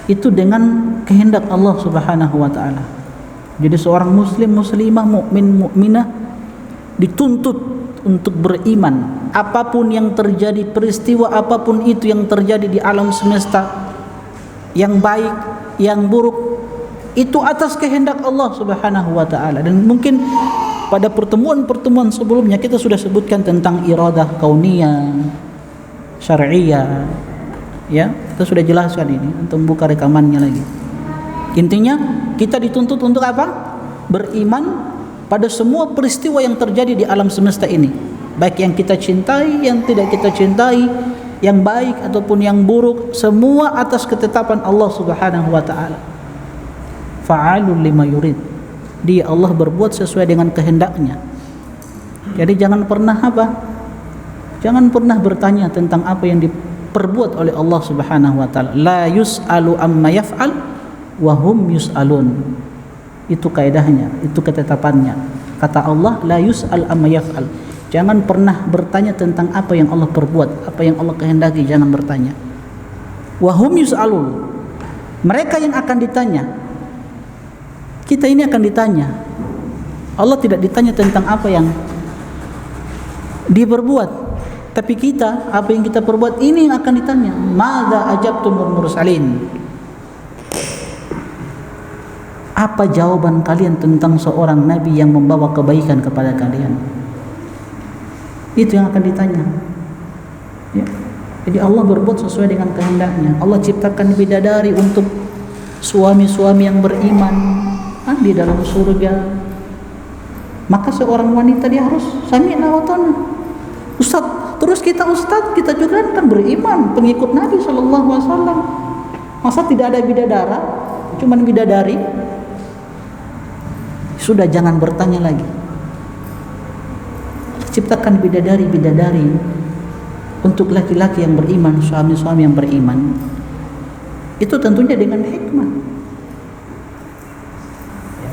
itu dengan kehendak Allah Subhanahu wa taala. Jadi seorang muslim, muslimah, mukmin, mukminah dituntut untuk beriman apapun yang terjadi, peristiwa apapun itu yang terjadi di alam semesta, yang baik, yang buruk, itu atas kehendak Allah Subhanahu wa taala. Dan mungkin pada pertemuan-pertemuan sebelumnya kita sudah sebutkan tentang iradah kauniyah, syar'iyah. Ya, kita sudah jelaskan ini, untuk buka rekamannya lagi. Intinya kita dituntut untuk apa? Beriman pada semua peristiwa yang terjadi di alam semesta ini, baik yang kita cintai, yang tidak kita cintai, yang baik ataupun yang buruk, semua atas ketetapan Allah Subhanahu wa taala. Fa'alul lima yurid. Dia Allah berbuat sesuai dengan kehendaknya. Jadi jangan pernah apa? Jangan pernah bertanya tentang apa yang perbuat oleh Allah Subhanahu wa taala. La yus'alu amma yaf'al wa hum yus'alun. Itu kaidahnya, itu ketetapannya. Kata Allah, la yus'al amma yaf'al. Jangan pernah bertanya tentang apa yang Allah perbuat, apa yang Allah kehendaki, jangan bertanya. Wa hum yus'alun. Mereka yang akan ditanya. Kita ini akan ditanya. Allah tidak ditanya tentang apa yang diperbuat. Tapi kita, apa yang kita perbuat ini yang akan ditanya. Madza ajabtumul mursalin? Apa jawaban kalian tentang seorang nabi yang membawa kebaikan kepada kalian? Itu yang akan ditanya. Ya. Jadi Allah berbuat sesuai dengan kehendaknya. Allah ciptakan bidadari untuk suami-suami yang beriman di dalam surga. Maka seorang wanita dia harus sami'na wa ta'na. Ustaz, terus kita ustaz, kita juga kan beriman, pengikut Nabi sallallahu alaihi wasallam. Masa tidak ada bidadara, cuman bidadari? Sudah, jangan bertanya lagi. Ciptakan bidadari-bidadari untuk laki-laki yang beriman, suami-suami yang beriman. Itu tentunya dengan hikmah.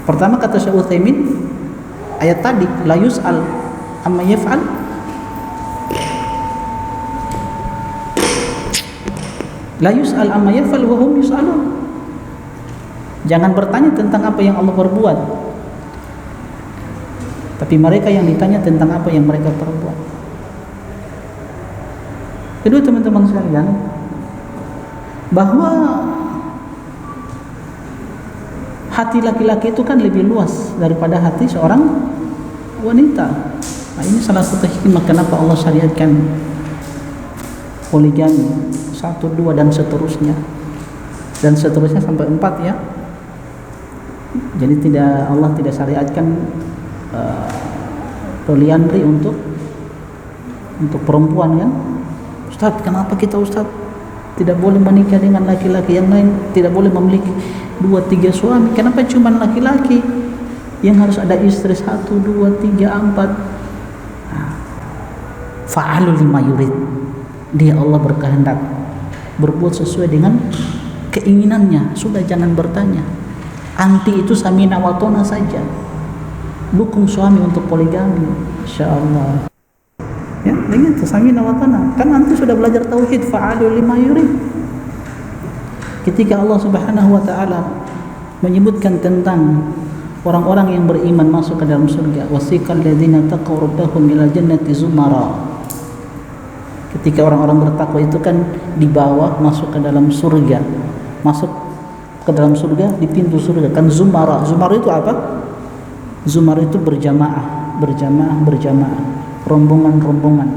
Pertama kata Syekh Utsaimin, ayat tadi la yus'al amma yaf'al. La yus'al amma yaf'al wa hum yus'alun. Jangan bertanya tentang apa yang Allah perbuat, tapi mereka yang ditanya tentang apa yang mereka perbuat. Kedua, teman-teman sekalian, bahwa hati laki-laki itu kan lebih luas daripada hati seorang wanita. Nah, ini salah satu hikmah kenapa Allah syariatkan poligami 1, 2 dan seterusnya sampai 4 ya. Jadi Allah tidak syariatkan poliandri untuk perempuan kan. Ustaz, kenapa kita Ustaz tidak boleh menikah dengan laki-laki yang lain, tidak boleh memiliki 2, 3 suami? Kenapa cuma laki-laki yang harus ada istri 1, 2, 3, 4? Fa'alul lima yurid. Dia Allah berkehendak berbuat sesuai dengan keinginannya. Sudah, jangan bertanya. Anti itu samina wa ta'na saja. Dukung suami untuk poligami, insyaallah. Ya, begitu samina wa ta'na. Kan anti sudah belajar tauhid, fa'alul lima yurid. Ketika Allah Subhanahu wa taala menyebutkan tentang orang-orang yang beriman masuk ke dalam surga, wasiqal ladzina taqaw rabbahum ila jannati zumara. Ketika orang-orang bertakwa itu kan dibawa masuk ke dalam surga, masuk ke dalam surga di pintu surga kan zumara. Zumara itu apa? Zumara itu berjamaah, rombongan-rombongan.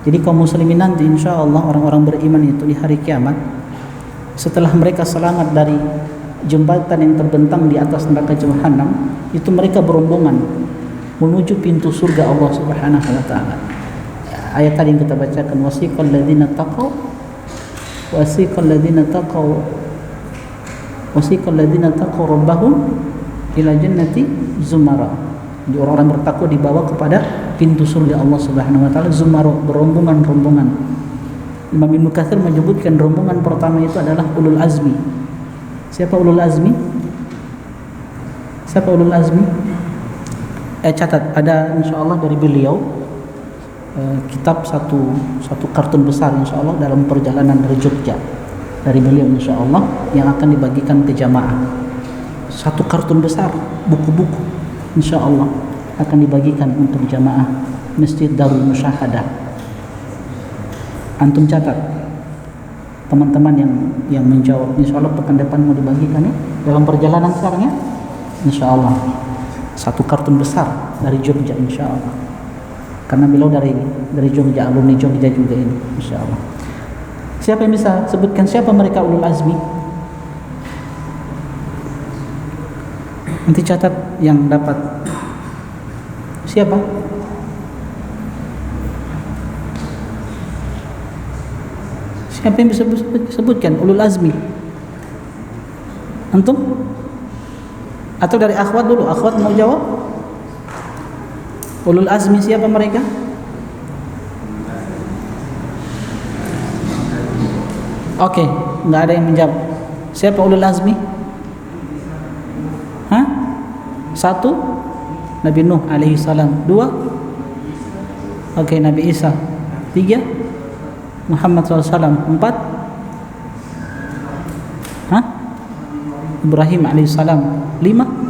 Jadi kaum muslimin nanti insya Allah orang-orang beriman itu di hari kiamat, setelah mereka selamat dari jembatan yang terbentang di atas neraka Jahannam, itu mereka berombongan menuju pintu surga Allah Subhanahu wa taala. Ayat tadi yang kita bacakan, wasiqal ladzina taqaw rabbahum ila jannati zumara. Jadi orang-orang bertakwa dibawa kepada pintu surga Allah Subhanahu wa taala, zumara, berombongan-rombongan. Imam Ibnu Katsir menyebutkan rombongan pertama itu adalah ulul azmi. Siapa ulul azmi? Siapa ulul azmi? Catat, ada insyaallah dari beliau kitab satu kartun besar insyaallah dalam perjalanan dari Jogja dari beliau insyaallah yang akan dibagikan ke jamaah. Satu kartun besar, buku-buku insyaallah akan dibagikan untuk jamaah Masjid Darul Musyahadah. Antum catat, teman-teman yang menjawab, insyaallah pekan depan mau dibagikan ya dalam perjalanan sekarang ya, insyaallah. Satu kartun besar dari Jogja insyaallah. Karena beliau dari Jogja, alumni Jogja juga ini insyaallah. Siapa yang bisa sebutkan siapa mereka ulul azmi? Nanti catat yang dapat. Siapa? Siapa yang bisa sebutkan ulul azmi? Antum? Atau dari akhwat dulu? Akhwat mau jawab? Ulul azmi siapa mereka? Oke, nggak ada yang menjawab. Siapa ulul azmi? Hah? 1 Nabi Nuh alaihi salam. 2 Oke, Nabi Isa. 3 Muhammad SAW. 4 Hah? Ibrahim alaihi salam. 5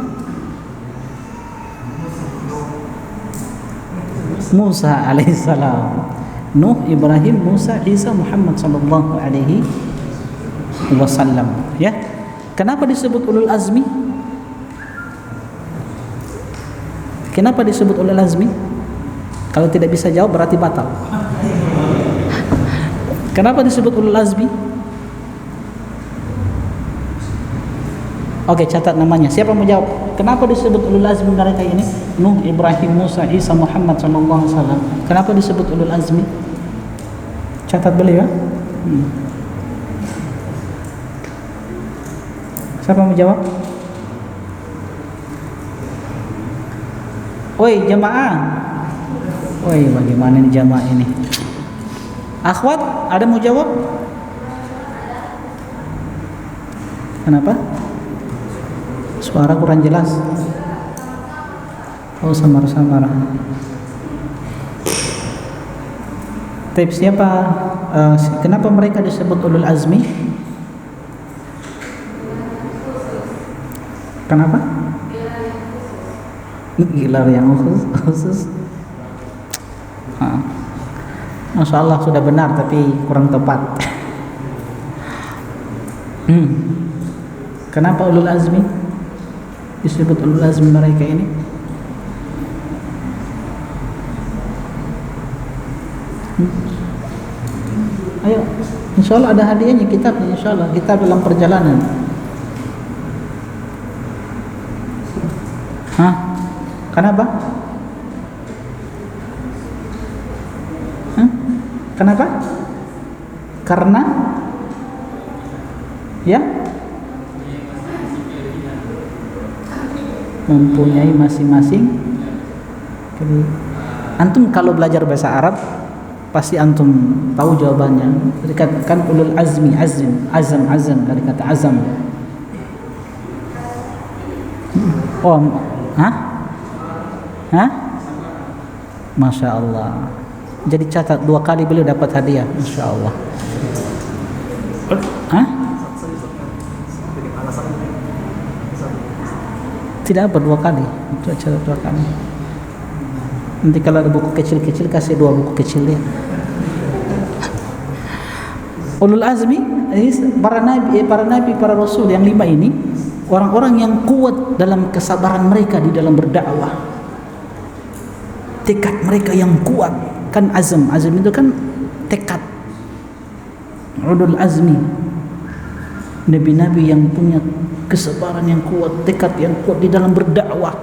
Musa alaihi salam. Nuh, Ibrahim, Musa, Isa, Muhammad sallallahu alaihi wasallam. Ya. Kenapa disebut ulul azmi? Kenapa disebut ulul azmi? Kalau tidak bisa jawab berarti batal. Kenapa disebut ulul azmi? Oke, catat namanya. Siapa mau jawab? Kenapa disebut ulul azmi mereka ini? Nuh, Ibrahim, Musa, Isa, Muhammad sallallahu alaihi wasallam. Kenapa disebut ulul azmi? Catat beliau ya. Siapa mau jawab? Oi, jamaah. Oi, bagaimana nih jamaah ini? Akhwat, ada mau jawab? Kenapa? Suara kurang jelas. Oh, samar-samar. Tapi siapa? Kenapa mereka disebut ulul azmi? Kenapa? Gelar yang khusus. Masya Allah sudah benar tapi kurang tepat. Kenapa ulul azmi disebut ulul azmi mereka ini? Ayo, insya Allah ada hadiahnya, kitabnya, insya Allah kitab dalam perjalanan. Kenapa? Kenapa? Karena ya mempunyai masing-masing. Antum kalau belajar bahasa Arab pasti antum tahu jawabannya. Dikatakan ulul azmi, azam dari kata azam. Oh, Masya Allah. Jadi catat 2 kali beliau dapat hadiah, Masya Allah. Tidak apa 2 kali, itu catat 2 kali. Nanti kalau ada buku kecil-kecil kasih 2 buku kecil ya. Ulul azmi para nabi, para rasul yang 5 ini orang-orang yang kuat dalam kesabaran mereka di dalam berdakwah. Tekad mereka yang kuat dikatakan azm. Azm itu kan tekad. Ulul azmi, nabi-nabi yang punya kesabaran yang kuat, tekad yang kuat di dalam berdakwah.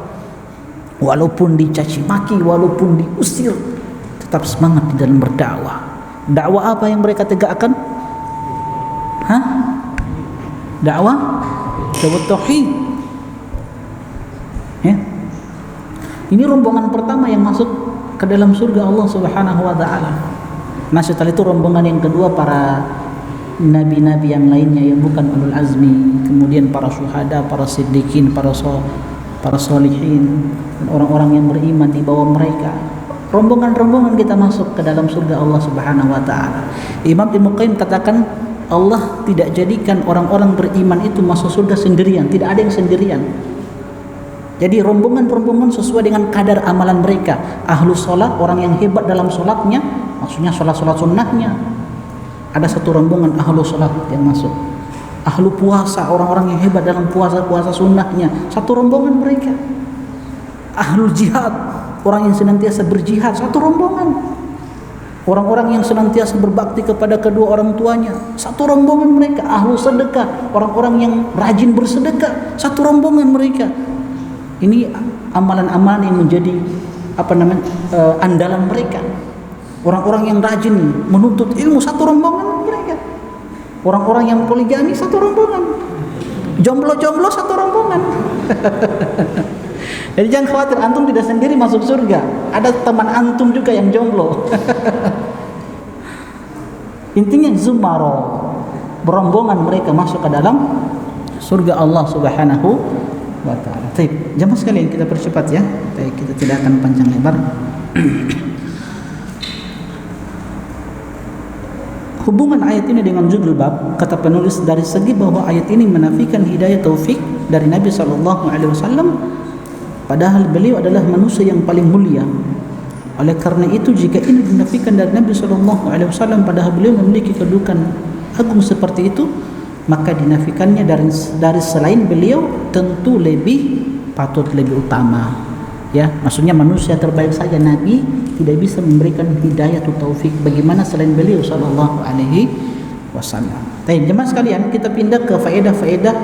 Walaupun dicaci maki, walaupun diusir, tetap semangat di dalam berdakwah. Dakwah apa yang mereka tegakkan? Dakwah tauhid. Ya. Ini rombongan pertama yang masuk ke dalam surga Allah Subhanahu wa taala. Nah, setelah itu rombongan yang kedua para nabi-nabi yang lainnya yang bukan ulul azmi, kemudian para syuhada, para siddiqin, para solihin, dan orang-orang yang beriman di bawah mereka. Rombongan-rombongan kita masuk ke dalam surga Allah Subhanahu wa taala. Imam Ibnu Qayyim katakan Allah tidak jadikan orang-orang beriman itu masuk surga sendirian, tidak ada yang sendirian. Jadi rombongan-rombongan sesuai dengan kadar amalan mereka. Ahlu sholat, orang yang hebat dalam sholatnya, maksudnya sholat-sholat sunnahnya. Ada satu rombongan ahlu sholat yang masuk. Ahlu puasa, orang-orang yang hebat dalam puasa-puasa sunnahnya, satu rombongan mereka. Ahlu jihad, orang yang senantiasa berjihad, satu rombongan. Orang-orang yang senantiasa berbakti kepada kedua orang tuanya, satu rombongan mereka. Ahlu sedekah, orang-orang yang rajin bersedekah, satu rombongan mereka. Ini amalan-amalan yang menjadi andalan mereka. Orang-orang yang rajin menuntut ilmu, satu rombongan mereka. Orang-orang yang poligami, satu rombongan. Jomblo-jomblo, satu rombongan. Jadi jangan khawatir, antum tidak sendiri masuk surga. Ada teman antum juga yang jomblo. Intinya zumaro, berombongan mereka masuk ke dalam surga Allah Subhanahu wa ta'ala. Baik, jemaah sekalian kita percepat ya. Baik, kita tidak akan panjang lebar. Hubungan ayat ini dengan judul bab, kata penulis, dari segi bahwa ayat ini menafikan hidayah taufik dari Nabi SAW, padahal beliau adalah manusia yang paling mulia. Oleh karena itu, jika ini dinafikan dari Nabi SAW, padahal beliau memiliki kedudukan agung seperti itu, maka dinafikannya dari selain beliau tentu lebih patut, lebih utama. Ya, maksudnya manusia terbaik saja Nabi tidak bisa memberikan hidayah atau taufik, bagaimana selain beliau sallallahu alaihi wasallam. Baik, jemaah sekalian, kita pindah ke faedah-faedah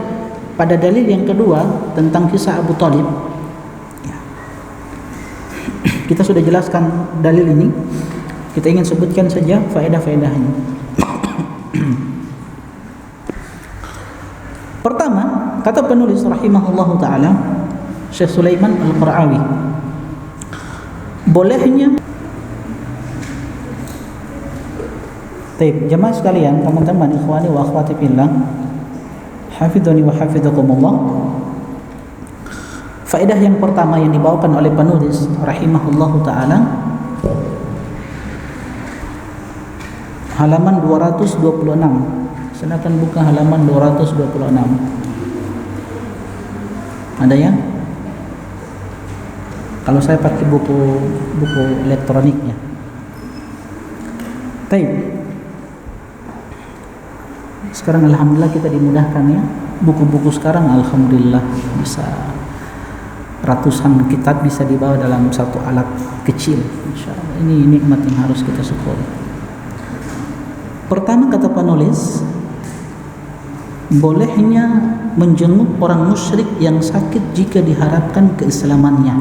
pada dalil yang kedua tentang kisah Abu Thalib. Ya. Kita sudah jelaskan dalil ini. Kita ingin sebutkan saja faedah-faedahnya. Pertama, kata penulis rahimahullahu taala, Syekh Sulaiman Al-Qarawi, bolehnya. Baik, jemaah sekalian, teman-teman, ikhwani wa akhwati fillah, hafidhani wa hafidhakumullah. Faedah yang pertama yang dibawakan oleh penulis rahimahullahu taala, halaman 226. Silakan buka halaman 226. Ada ya? Kalau saya pakai buku elektroniknya. Baik. Sekarang alhamdulillah kita dimudahkan ya. Buku-buku sekarang alhamdulillah bisa ratusan kitab bisa dibawa dalam satu alat kecil. Insyaallah ini nikmat yang harus kita syukuri. Pertama, kata penulis, bolehnya menjenguk orang musyrik yang sakit jika diharapkan keislamannya.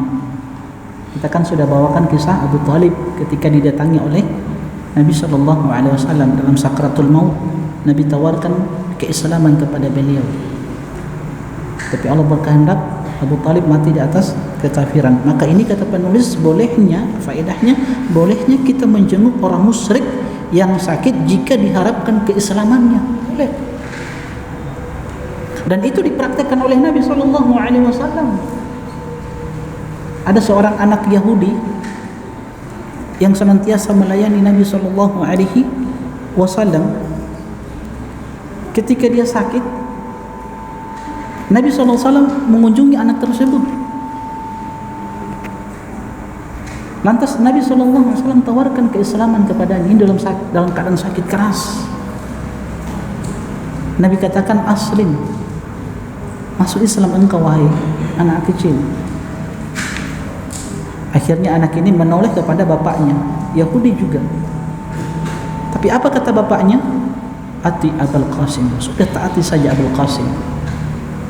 Kita kan sudah bawakan kisah Abu Thalib ketika didatangi oleh Nabi SAW dalam sakratul maut. Nabi tawarkan keislaman kepada beliau, tapi Allah berkehendak Abu Thalib mati di atas kekafiran. Maka ini, kata penulis, bolehnya, faedahnya, bolehnya kita menjenguk orang musyrik yang sakit jika diharapkan keislamannya. Boleh. Dan itu dipraktekkan oleh Nabi SAW. Ada seorang anak Yahudi yang senantiasa melayani Nabi SAW. Ketika dia sakit, Nabi SAW mengunjungi anak tersebut. Lantas Nabi SAW tawarkan keislaman kepadanya dalam keadaan sakit keras. Nabi katakan, aslim, masuk Islam engkau wahai anak kecil. Akhirnya anak ini menoleh kepada bapaknya Yahudi juga. Tapi apa kata bapaknya? Ati Abul Qasim. Sudah taati saja Abul Qasim.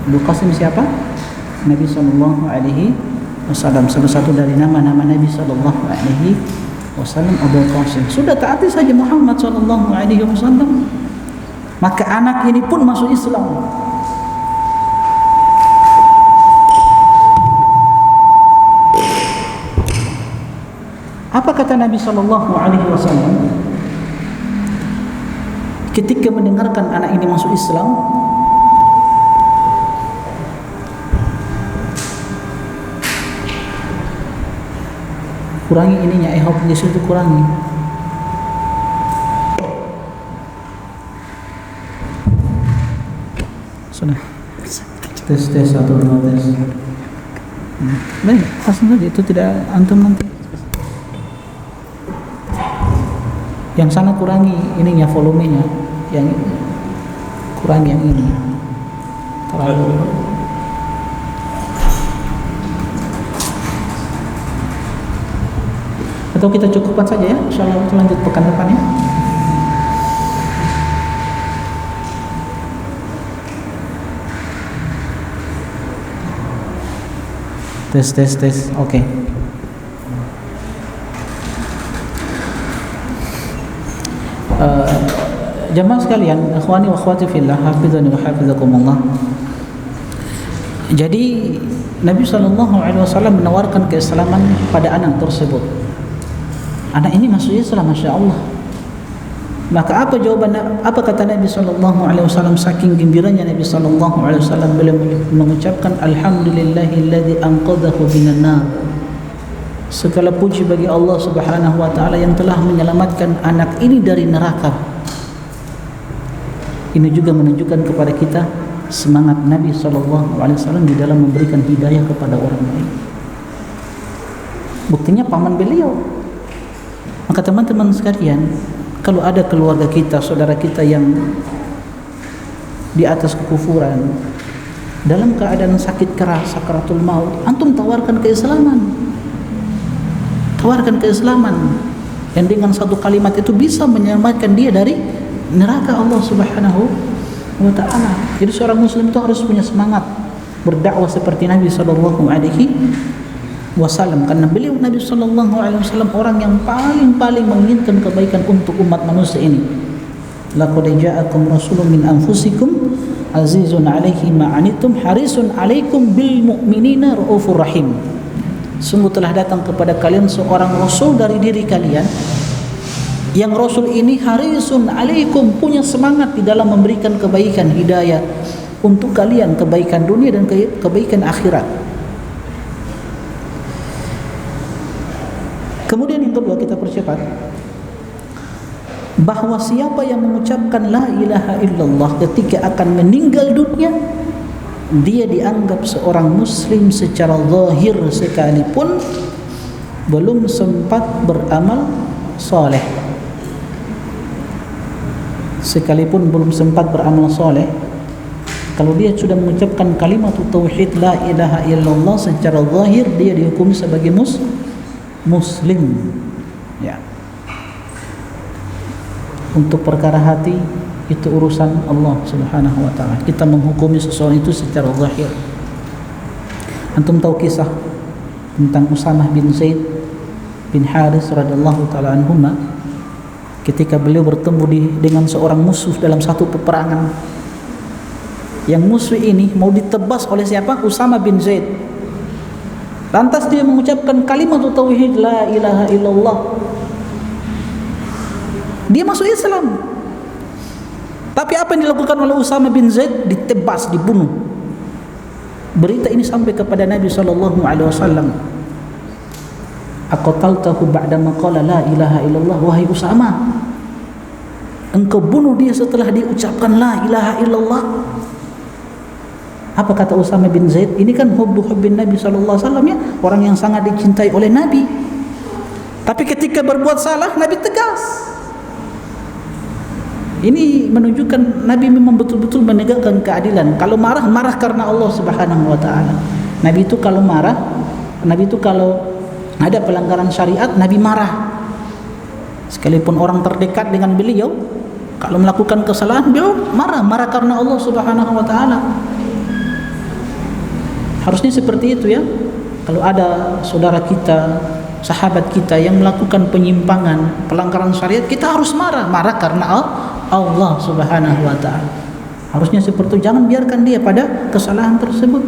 Abul Qasim siapa? Nabi sallallahu alaihi wasallam. Salah satu dari nama-nama Nabi sallallahu alaihi wasallam Abul Qasim. Sudah taati saja Muhammad sallallahu alaihi wasallam. Maka anak ini pun masuk Islam. Apa kata Nabi sallallahu alaihi wasallam ketika mendengarkan anak ini masuk Islam? Kurangi ininya, di situ kurangi. Sudah. Tes 1 2 tes. Baik, langsung saja, itu tidak antum nanti. Yang sana kurangi ininya, volumenya. Yang kurangi yang ini. Terlalu. Atau kita cukupkan saja ya, insyaallah kita lanjut pekan depan ya. Tes, oke. Jamaah sekalian, akhwani wa akhwati fillah, hafizani wa hafizakumullah. Jadi Nabi sallallahu alaihi wasallam menawarkan keislaman pada anak tersebut. Anak ini masuk Islam, Masya Allah. Maka apa jawaban, apa kata Nabi sallallahu alaihi wasallam? Saking gembiranya Nabi sallallahu alaihi wasallam beliau mengucapkan alhamdulillahilladzi anqadhahu minan nar. Segala puji bagi Allah Subhanahu wa taala yang telah menyelamatkan anak ini dari neraka. Ini juga menunjukkan kepada kita semangat Nabi sallallahu alaihi wasallam di dalam memberikan hidayah kepada orang lain. Buktinya paman beliau. Maka teman-teman sekalian, kalau ada keluarga kita, saudara kita yang di atas kekufuran, dalam keadaan sakit keras, sakaratul maut, antum tawarkan keislaman. Tawarkan keislaman yang dengan satu kalimat itu bisa menyelamatkan dia dari neraka Allah Subhanahu wa taala. Jadi seorang muslim itu harus punya semangat berdakwah seperti Nabi sallallahu alaihi wasallam, karena beliau Nabi sallallahu alaihi wasallam orang yang paling menginginkan kebaikan untuk umat manusia ini. Laqad ja'akum rasulun min anfusikum azizun 'alaihi ma 'anittum harisun 'alaikum bil mu'minina raufur rahim. Sungguh telah datang kepada kalian seorang rasul dari diri kalian, yang rasul ini harisun 'alaikum, punya semangat di dalam memberikan kebaikan, hidayah untuk kalian, kebaikan dunia dan kebaikan akhirat. Kemudian yang kedua, kita percepat bahwa siapa yang mengucapkan la ilaha illallah ketika akan meninggal dunia, dia dianggap seorang muslim secara zahir sekalipun belum sempat beramal soleh. Sekalipun belum sempat beramal soleh, kalau dia sudah mengucapkan kalimat tauhid la ilaha illallah secara zahir, dia dihukum sebagai muslim. Ya. Untuk perkara hati itu urusan Allah Subhanahu wa taala. Kita menghukumi seseorang itu secara zahir. Antum tahu kisah tentang Usamah bin Zaid bin Haris radhiyallahu taala anhuma, ketika beliau bertemu dengan seorang musuh dalam satu peperangan. Yang musuh ini mau ditebas oleh siapa? Usamah bin Zaid. Lantas dia mengucapkan kalimat tauhid la ilaha illallah. Dia masuk Islam. Tapi apa yang dilakukan oleh Usamah bin Zaid? Ditebas, dibunuh. Berita ini sampai kepada Nabi sallallahu alaihi wasallam. Aqataltahu ba'da ma qala la ilaha illallah, wahai Usamah, engkau bunuh dia setelah dia ucapkan la ilaha illallah. Apa kata Usamah bin Zaid? Ini kan hubbin Nabi sallallahu alaihi wasallam, ya, orang yang sangat dicintai oleh Nabi. Tapi ketika berbuat salah, Nabi tegas. Ini menunjukkan Nabi memang betul-betul menegakkan keadilan. Kalau marah, marah karena Allah Subhanahu wa taala. Nabi itu kalau marah, Nabi itu kalau ada pelanggaran syariat, Nabi marah. Sekalipun orang terdekat dengan beliau, kalau melakukan kesalahan, beliau marah karena Allah Subhanahu wa taala. Harusnya seperti itu ya. Kalau ada saudara kita, sahabat kita yang melakukan penyimpangan, pelanggaran syariat, kita harus marah karena Allah Subhanahu wa taala. Harusnya seperti itu, jangan biarkan dia pada kesalahan tersebut.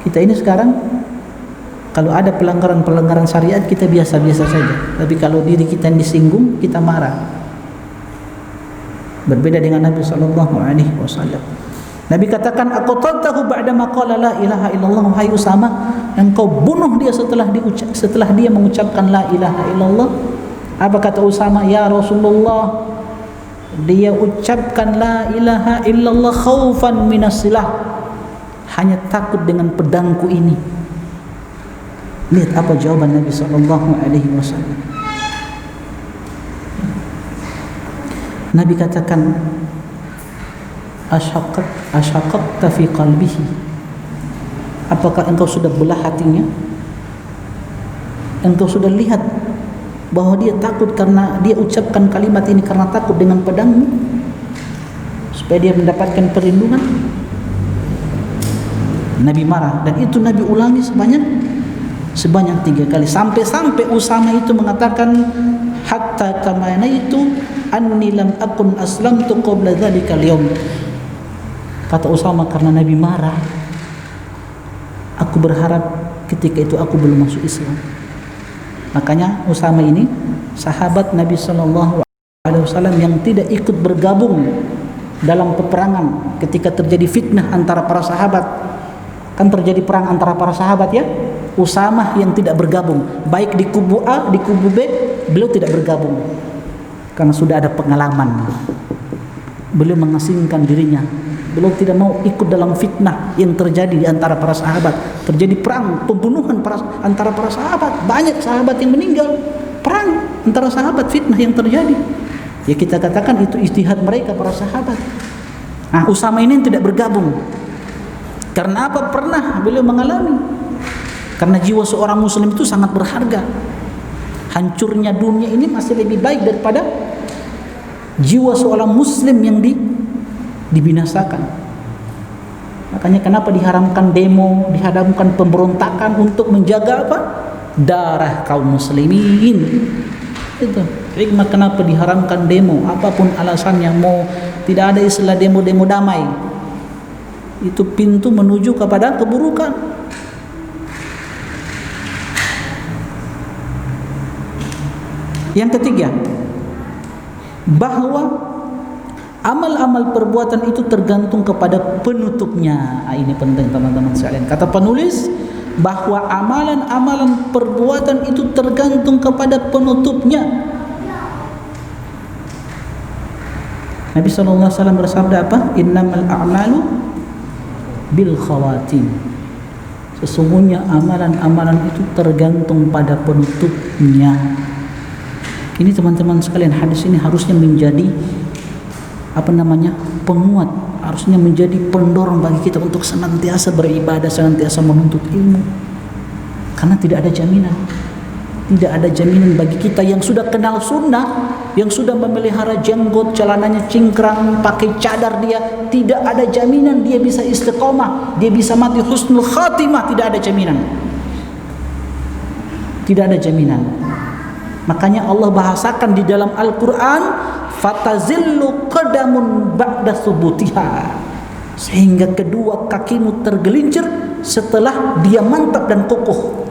Kita ini sekarang kalau ada pelanggaran syariat kita biasa-biasa saja. Tapi kalau diri kita yang disinggung, kita marah. Berbeda dengan Nabi sallallahu alaihi wasallam. Nabi katakan, aqataltahu ba'da ma qala la ilaha illallah, hai Usama, engkau bunuh dia setelah dia mengucapkan la ilaha illallah. Apa kata Usama? Ya Rasulullah, dia ucapkan la ilaha illallah khaufan minas silah, hanya takut dengan pedangku ini. Lihat apa jawaban Nabi sallallahu alaihi wasallam. Nabi katakan, asyaqaqta fi qalbihi, apakah engkau sudah belah hatinya? Engkau sudah lihat bahwa dia takut karena dia ucapkan kalimat ini karena takut dengan pedangmu, supaya dia mendapatkan perlindungan? Nabi marah, dan itu Nabi ulangi sebanyak 3 kali, sampai Usama itu mengatakan, hatta tamanaitu anni lam akun aslamtu qabla dzalikal yaum. Kata Usama, karena Nabi marah, aku berharap ketika itu aku belum masuk Islam. Makanya Usama ini sahabat Nabi sallallahu alaihi wasallam yang tidak ikut bergabung dalam peperangan ketika terjadi fitnah antara para sahabat. Kan terjadi perang antara para sahabat ya. Usama yang tidak bergabung, baik di kubu A, di kubu B, beliau tidak bergabung karena sudah ada pengalaman. Beliau mengasingkan dirinya. Beliau tidak mau ikut dalam fitnah yang terjadi di antara para sahabat. Terjadi perang, pembunuhan antara para sahabat. Banyak sahabat yang meninggal. Perang antara sahabat, fitnah yang terjadi. Ya kita katakan itu ijtihad mereka para sahabat. Nah, Usama ini tidak bergabung. Karena apa? Pernah beliau mengalami. Karena jiwa seorang muslim itu sangat berharga. Hancurnya dunia ini masih lebih baik daripada jiwa seorang muslim yang dibinasakan. Makanya kenapa diharamkan demo, diharamkan pemberontakan untuk menjaga apa? Darah kaum muslimin. Itu hikmah kenapa diharamkan demo, apapun alasannya. Mau tidak ada istilah demo-demo damai. Itu pintu menuju kepada keburukan. Yang ketiga, bahwa amal-amal perbuatan itu tergantung kepada penutupnya. Ini penting teman-teman sekalian. Kata penulis bahwa amalan-amalan perbuatan itu tergantung kepada penutupnya. Nabi SAW bersabda apa? Innamal a'malu bil khawatim. Sesungguhnya amalan-amalan itu tergantung pada penutupnya. Ini teman-teman sekalian, hadis ini harusnya menjadi penguat, harusnya menjadi pendorong bagi kita untuk senantiasa beribadah, senantiasa menuntut ilmu. Karena tidak ada jaminan. Tidak ada jaminan bagi kita yang sudah kenal sunnah, yang sudah memelihara jenggot, celananya cingkrang, pakai cadar, dia tidak ada jaminan dia bisa istiqomah, dia bisa mati husnul khatimah. Tidak ada jaminan. Tidak ada jaminan. Makanya Allah bahasakan di dalam Al-Quran, fatazillu qadamun ba'da subutiha, sehingga kedua kakimu tergelincir setelah dia mantap dan kokoh.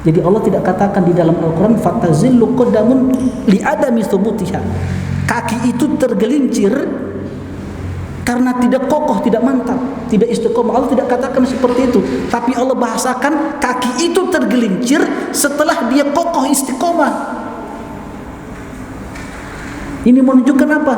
Jadi Allah tidak katakan di dalam Al-Quran fatazillu qadamun li'adami subutiha, kaki itu tergelincir karena tidak kokoh, tidak mantap, tidak istiqomah. Allah tidak katakan seperti itu. Tapi Allah bahasakan kaki itu tergelincir setelah dia kokoh istiqomah. Ini menunjukkan apa?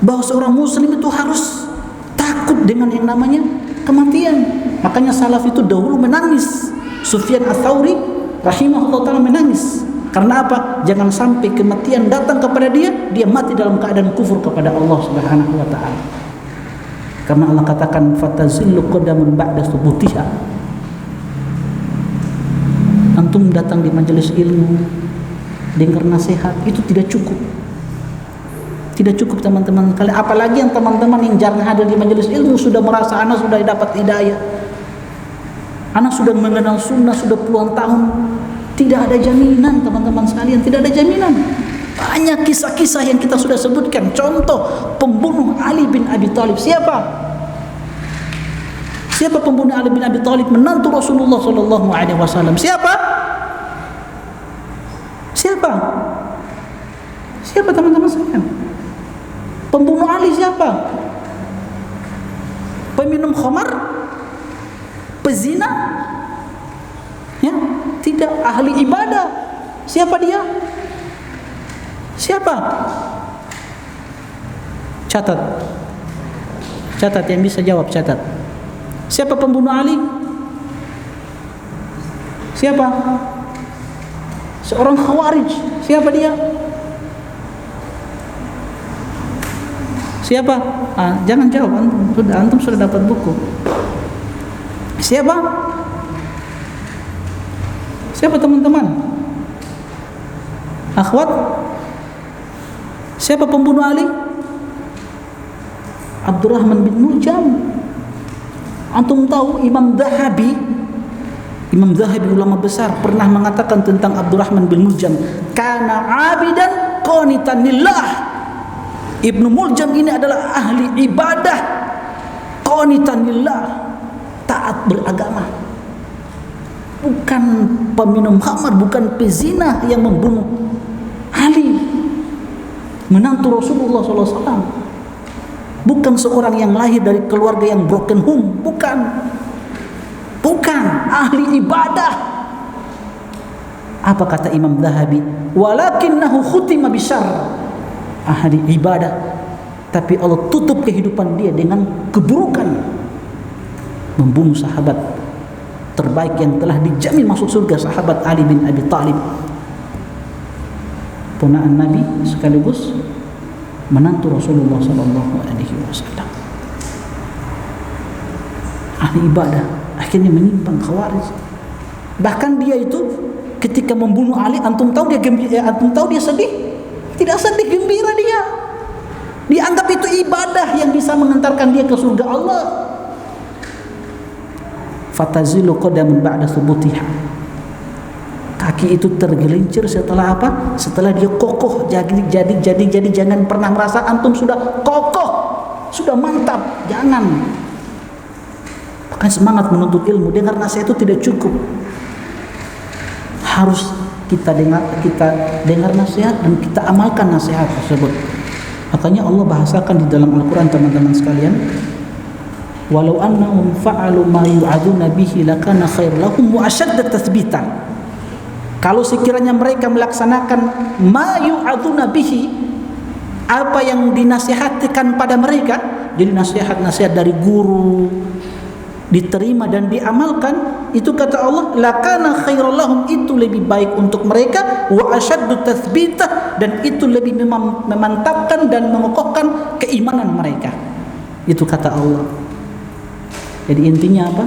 Bahwa seorang muslim itu harus takut dengan yang namanya kematian. Makanya salaf itu dahulu menangis. Sufyan Ats-Tsauri rahimahullah ta'ala menangis. Karena apa? Jangan sampai kematian datang kepada dia mati dalam keadaan kufur kepada Allah Subhanahu wa taala. Karena Allah katakan fatazillu qadamun ba'da subutiha. Antum datang di majelis ilmu, dengar nasihat itu tidak cukup. Tidak cukup teman-teman sekalian. Apalagi yang teman-teman yang jarang hadir di majelis ilmu sudah merasa anak sudah dapat hidayah, anak sudah mengenal sunnah sudah puluhan tahun. Tidak ada jaminan teman-teman sekalian, tidak ada jaminan. Banyak kisah-kisah yang kita sudah sebutkan. Contoh pembunuh Ali bin Abi Thalib. Siapa pembunuh Ali bin Abi Thalib? Menantu Rasulullah sallallahu alaihi wasallam. Siapa teman-teman sekalian? Pembunuh Ali siapa? Peminum khamar? Pezina? Ya, tidak, ahli ibadah. Siapa dia? Siapa? Catat yang bisa jawab, catat. Siapa pembunuh Ali? Siapa? Seorang khawarij. Siapa dia? Siapa? Jangan jawab, antum sudah dapat buku. Siapa teman-teman? Akhwat? Siapa pembunuh Ali? Abdurrahman bin Muljam. Antum tahu Imam Zahabi ulama besar pernah mengatakan tentang Abdurrahman bin Muljam, kana abidan qanitan lillah. Ibnu Muljam ini adalah ahli ibadah, qanitan lillah, taat beragama. Bukan peminum khamar, bukan pezina yang membunuh Ali, menantu Rasulullah SAW. Bukan seorang yang lahir dari keluarga yang broken home, bukan, ahli ibadah. Apa kata Imam Zahabi? Walakinnahu khutima bisyarr. Ahli ibadah, tapi Allah tutup kehidupan dia dengan keburukan, membunuh sahabat terbaik yang telah dijamin masuk surga, sahabat Ali bin Abi Thalib, ponakan Nabi sekaligus menantu Rasulullah sallallahu alaihi wasallam. Ahli ibadah akhirnya menyimpang khawarij. Bahkan dia itu ketika membunuh Ali, antum tahu dia sedih? Tidak sedih, gembira dia. Dianggap itu ibadah yang bisa mengantarkan dia ke surga Allah. Fatazilu qadamun ba'da thubutiha. Kaki itu tergelincir setelah apa? Setelah dia kokoh. Jadi jangan pernah merasa antum sudah kokoh, sudah mantap. Jangan. Bahkan semangat menuntut ilmu, dengar nasihat itu tidak cukup. Harus kita dengar nasihat dan kita amalkan nasihat tersebut. Makanya Allah bahasakan di dalam Al-Quran teman-teman sekalian, walau annahum fa'alu ma yu'aduna bihi lakana khair lahum wa ashadda tathbita. Kalau sekiranya mereka melaksanakan ma yu'aduna bihi, apa yang dinasihatkan pada mereka, jadi nasihat-nasihat dari guru diterima dan diamalkan, itu kata Allah lakana khairul lahum, itu lebih baik untuk mereka, wa asyaddu tathbita, dan itu lebih memantapkan dan mengokohkan keimanan mereka. Itu kata Allah. Jadi intinya apa?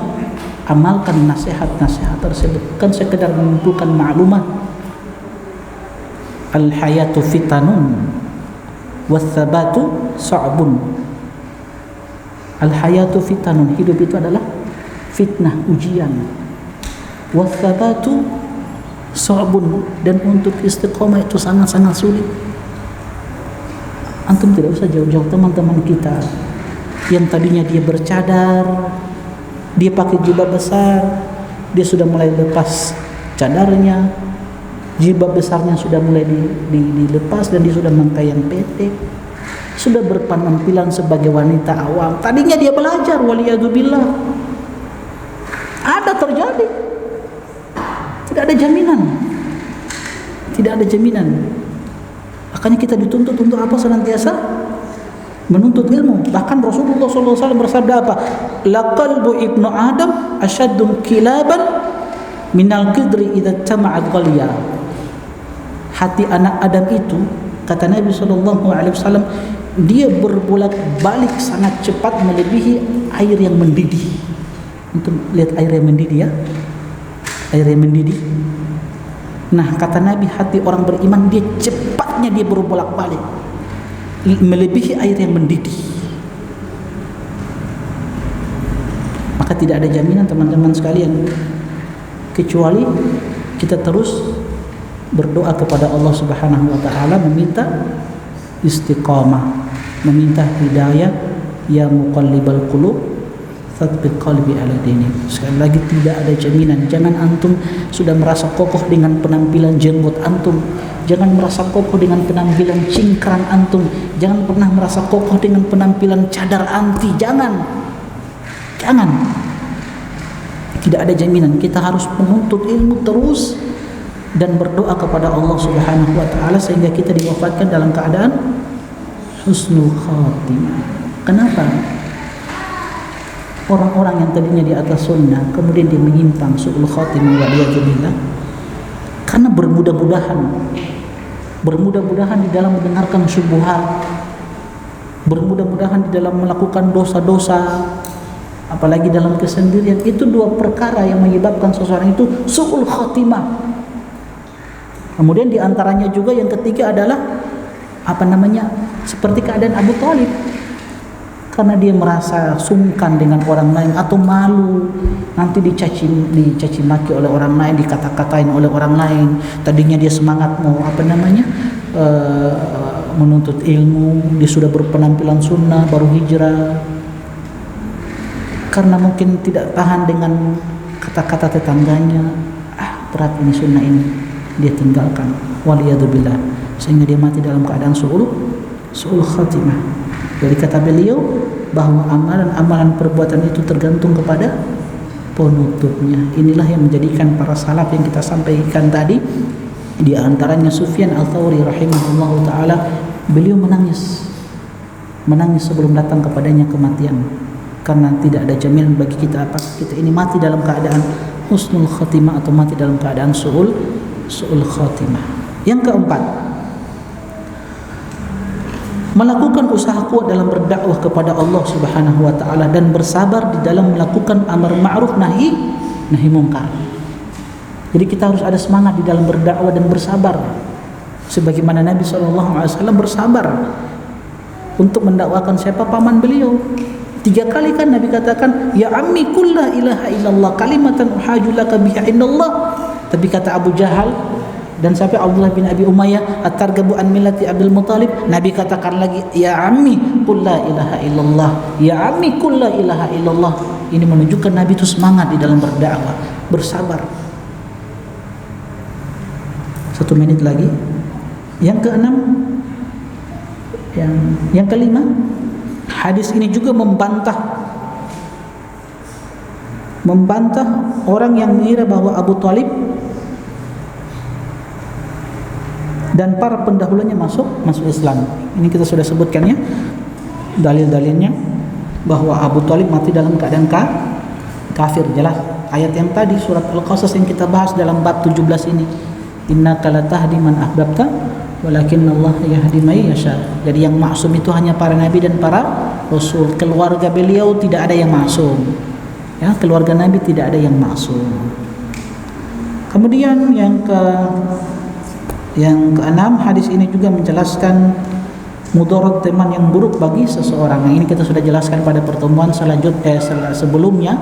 Amalkan nasihat-nasihat tersebut, bukan sekedar mengumpulkan maklumat. Al hayatu fitanun watsabatu sa'bun. Al hayatu fitanun, hidup itu adalah fitnah, ujian. Watsabatu sa'bun, dan untuk istiqomah itu sangat-sangat sulit. Antum tidak usah jauh-jauh, teman-teman kita yang tadinya dia bercadar, dia pakai jilbab besar, dia sudah mulai lepas cadarnya, jilbab besarnya sudah mulai dilepas dan dia sudah memakai yang pendek, sudah berpenampilan sebagai wanita awam. Tadinya dia belajar, waliyadzubillah. Ada terjadi. Tidak ada jaminan. Tidak ada jaminan. Makanya kita dituntut untuk apa? Senantiasa menuntut ilmu. Bahkan Rasulullah SAW bersabda apa? Laqalbu ibnu Adam asyaddun kilaban minal qidri idza tama'at ghaliya. Hati anak Adam itu, kata Nabi SAW, dia berbolak-balik sangat cepat melebihi air yang mendidih. Untuk lihat air yang mendidih ya, air yang mendidih. Nah, kata Nabi, hati orang beriman dia cepatnya dia berbolak-balik, melebihi air yang mendidih. Maka tidak ada jaminan teman-teman sekalian, kecuali kita terus berdoa kepada Allah Subhanahu wa taala, meminta istiqamah, meminta hidayah. Ya muqallibal qulub tsabbit qalbi ala dinik. Sekali lagi, tidak ada jaminan. Jangan antum sudah merasa kokoh dengan penampilan jenggot antum, jangan merasa kokoh dengan penampilan cingkrang antum, jangan pernah merasa kokoh dengan penampilan cadar anti. Jangan. Tidak ada jaminan. Kita harus menuntut ilmu terus dan berdoa kepada Allah Subhanahu wa taala sehingga kita diwafatkan dalam keadaan husnul khatimah. Kenapa? Orang-orang yang tadinya di atas sunnah kemudian dia menyimpang, su'ul khatimah waliyadzubillah, karena bermudah-mudahan di dalam mendengarkan syubhat, bermudah-mudahan di dalam melakukan dosa-dosa, apalagi dalam kesendirian. Itu dua perkara yang menyebabkan seseorang itu su'ul khatimah. Kemudian di antaranya juga yang ketiga adalah seperti keadaan Abu Thalib, karena dia merasa sungkan dengan orang lain atau malu nanti dicaci maki oleh orang lain, dikata-katain oleh orang lain. Tadinya dia semangat mau menuntut ilmu, dia sudah berpenampilan sunnah, baru hijrah, karena mungkin tidak tahan dengan kata-kata tetangganya, berat ini sunnah ini, dia tinggalkan, waliyadzubillah, sehingga dia mati dalam keadaan su'ul khatimah. Jadi kata beliau bahwa amalan-amalan perbuatan itu tergantung kepada penutupnya. Inilah yang menjadikan para salaf yang kita sampaikan tadi, di antaranya Sufyan Ats-Tsauri rahimahullahu taala, beliau menangis sebelum datang kepadanya kematian, karena tidak ada jaminan bagi kita kita ini mati dalam keadaan husnul khatimah atau mati dalam keadaan su'ul khatimah. Yang keempat, melakukan usaha kuat dalam berdakwah kepada Allah Subhanahu wa taala dan bersabar di dalam melakukan amar ma'ruf nahi munkar. Jadi kita harus ada semangat di dalam berdakwah dan bersabar, sebagaimana Nabi SAW bersabar untuk mendakwakan siapa? Paman beliau. 3 kali kan Nabi katakan, ya ammi qul la ilaha illallah kalimatan uhajulaka biha indallah. Tapi kata Abu Jahal dan sampai Abdullah bin Abi Umayyah, at-targabu an millati Abdul Muthalib, Nabi katakan lagi, ya ammi qul la ilaha illallah, ya ammi qul la ilaha illallah. Ini menunjukkan Nabi itu semangat di dalam berdakwah, bersabar. 1 menit lagi. Yang keenam, yang kelima, hadis ini juga membantah orang yang mengira bahwa Abu Thalib dan para pendahulunya masuk Islam. Ini kita sudah sebutkan ya, dalil-dalilnya bahwa Abu Thalib mati dalam keadaan kafir. Jelas ayat yang tadi surat Al-Qasas yang kita bahas dalam bab 17 ini, innaka latahdi man ahbabta walakinnallaha yahdi may yasha. Jadi yang maksum itu hanya para nabi dan para rasul. Keluarga beliau tidak ada yang maksum. Ya, keluarga Nabi tidak ada yang maksum. Kemudian yang keenam, hadis ini juga menjelaskan mudarat teman yang buruk bagi seseorang. Ini kita sudah jelaskan pada pertemuan sebelumnya,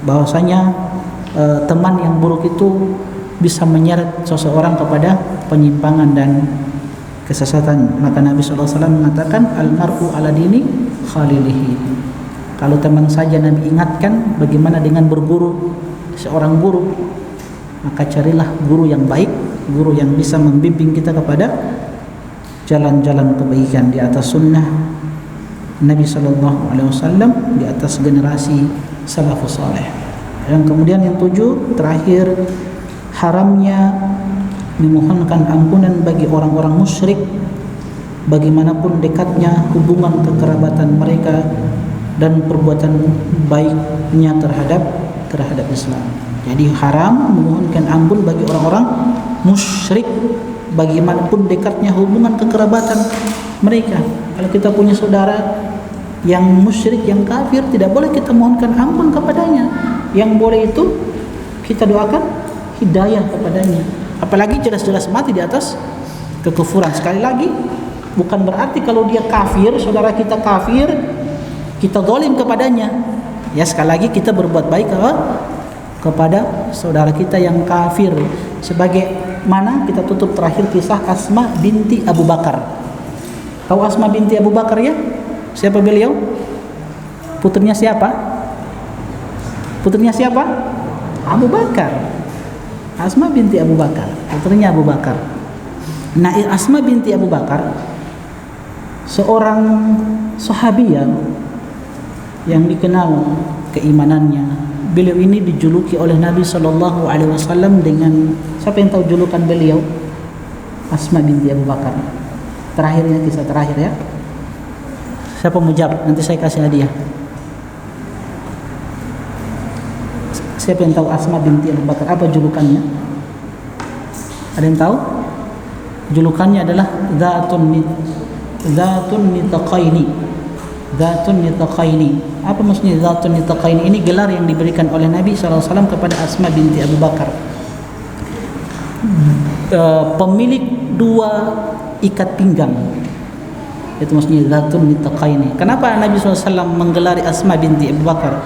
bahwasanya teman yang buruk itu bisa menyeret seseorang kepada penyimpangan dan kesesatan. Maka Nabi SAW mengatakan, almar'u ala dini khalilihi. Kalau teman saja Nabi ingatkan, bagaimana dengan berguru? Seorang guru, maka carilah guru yang baik, guru yang bisa membimbing kita kepada jalan-jalan kebaikan di atas sunnah Nabi SAW, di atas generasi salafus saleh. Yang kemudian yang 7, terakhir, haramnya memohonkan ampunan bagi orang-orang musyrik, bagaimanapun dekatnya hubungan kekerabatan mereka dan perbuatan baiknya terhadap Islam. Jadi haram memohonkan ampun bagi orang-orang musyrik, bagaimanapun dekatnya hubungan kekerabatan mereka. Kalau kita punya saudara yang musyrik, yang kafir, tidak boleh kita mohonkan ampun kepadanya. Yang boleh itu kita doakan hidayah kepadanya. Apalagi jelas-jelas mati di atas kekufuran. Sekali lagi, bukan berarti kalau dia kafir, saudara kita kafir, kita zalim kepadanya. Ya, sekali lagi kita berbuat baik kepada saudara kita yang kafir. Sebagaimana kita tutup terakhir kisah Asma binti Abu Bakar. Tahu Asma binti Abu Bakar ya? Siapa beliau? Putrinya siapa? Putrinya siapa? Abu Bakar. Asma binti Abu Bakar, putrinya Abu Bakar. Nah, Asma binti Abu Bakar seorang sahabiah yang dikenal keimanannya. Beliau ini dijuluki oleh Nabi Shallallahu Alaihi Wasallam dengan, siapa yang tahu julukan beliau? Asma binti Abu Bakar. Terakhirnya, kisah terakhir ya. Siapa mau jawab? Nanti saya kasih hadiah. Siapa yang tahu Asma binti Abu Bakar? Apa julukannya? Ada yang tahu? Julukannya adalah Dzatun Nitaqaini. Dzatun Nitaqaini. Apa maksudnya Dzatun Nitaqaini? Ini gelar yang diberikan oleh Nabi SAW kepada Asma binti Abu Bakar. Pemilik dua ikat pinggang. Itu maksudnya Dzatun Nitaqaini. Kenapa Nabi SAW menggelari Asma binti Abu Bakar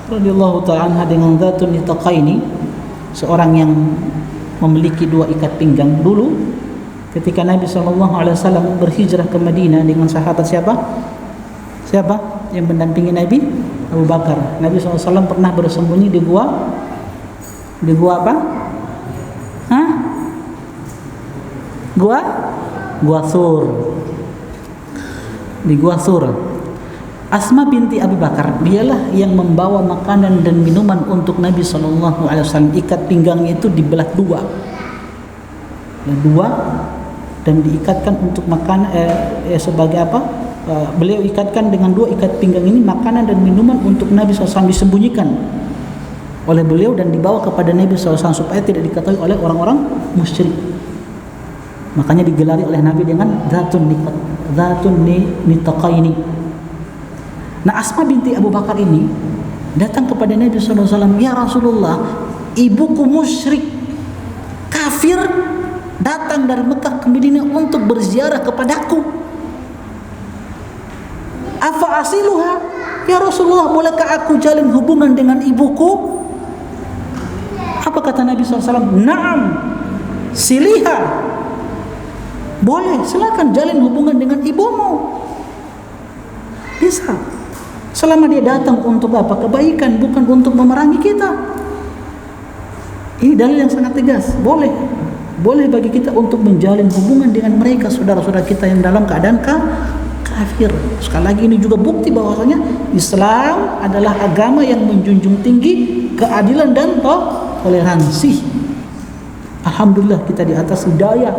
radhiyallahu ta'ala anha dengan Dzatun Nitaqaini? Seorang yang memiliki dua ikat pinggang. Dulu ketika Nabi SAW berhijrah ke Madinah dengan sahabat siapa? Siapa yang mendampingi Nabi? Abu Bakar. Nabi SAW pernah bersembunyi di gua. Di gua apa? Hah? Gua Thur. Di gua Thur. Asma binti Abu Bakar, dialah yang membawa makanan dan minuman untuk Nabi SAW. Ikat pinggangnya itu dibelah dua, dan diikatkan untuk makan sebagai apa? Beliau ikatkan dengan dua ikat pinggang ini makanan dan minuman untuk Nabi SAW, disembunyikan oleh beliau dan dibawa kepada Nabi SAW supaya tidak diketahui oleh orang-orang musyrik. Makanya digelari oleh Nabi dengan Dzatun Nitaqaini. Nah, Asma binti Abu Bakar ini datang kepada Nabi SAW, ya Rasulullah, ibuku musyrik, kafir, datang dari Mekah ke Madinah untuk berziarah kepadaku. Afa asiluha? Ya Rasulullah, bolehkah aku jalin hubungan dengan ibuku? Apa kata Nabi SAW? Naam, siliha. Boleh, silakan jalin hubungan dengan ibumu. Bisa. Selama dia datang untuk apa? Kebaikan, bukan untuk memerangi kita. Ini dalil yang sangat tegas. Boleh bagi kita untuk menjalin hubungan dengan mereka, saudara-saudara kita yang dalam keadaan kafir. Sekali lagi ini juga bukti bahwasanya Islam adalah agama yang menjunjung tinggi keadilan dan toleransi. Alhamdulillah kita di atas hidayah,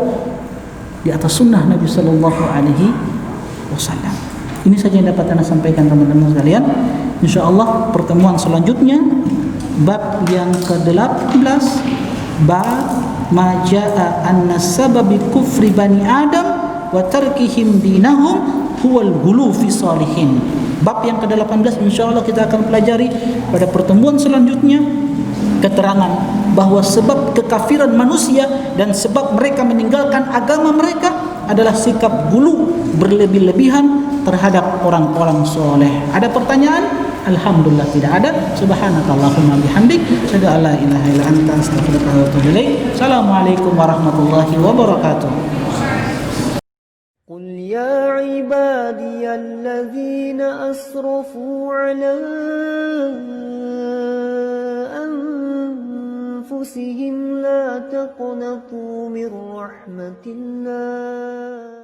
di atas sunnah Nabi Sallallahu Alaihi Wasallam. Ini saja yang dapat saya sampaikan teman-teman sekalian. InsyaAllah pertemuan selanjutnya bab yang ke-18, bab ma jaa anna sababi kufri bani Adam wa tarkihim dinahum huwal ghulu fi salihin. Bab yang ke-18 insyaallah kita akan pelajari pada pertemuan selanjutnya, keterangan bahwa sebab kekafiran manusia dan sebab mereka meninggalkan agama mereka adalah sikap gulu, berlebih-lebihan terhadap orang-orang soleh. Ada pertanyaan? Alhamdulillah tidak ada. Subhanakallahumma bihamdik, asyhadu an la ilaha illa anta, astaghfiruka wa atubu ilaik. Assalamualaikum warahmatullahi wabarakatuh. قل يا عبادي الذين أسرفوا على أنفسهم لا تقنطوا من رحمة الله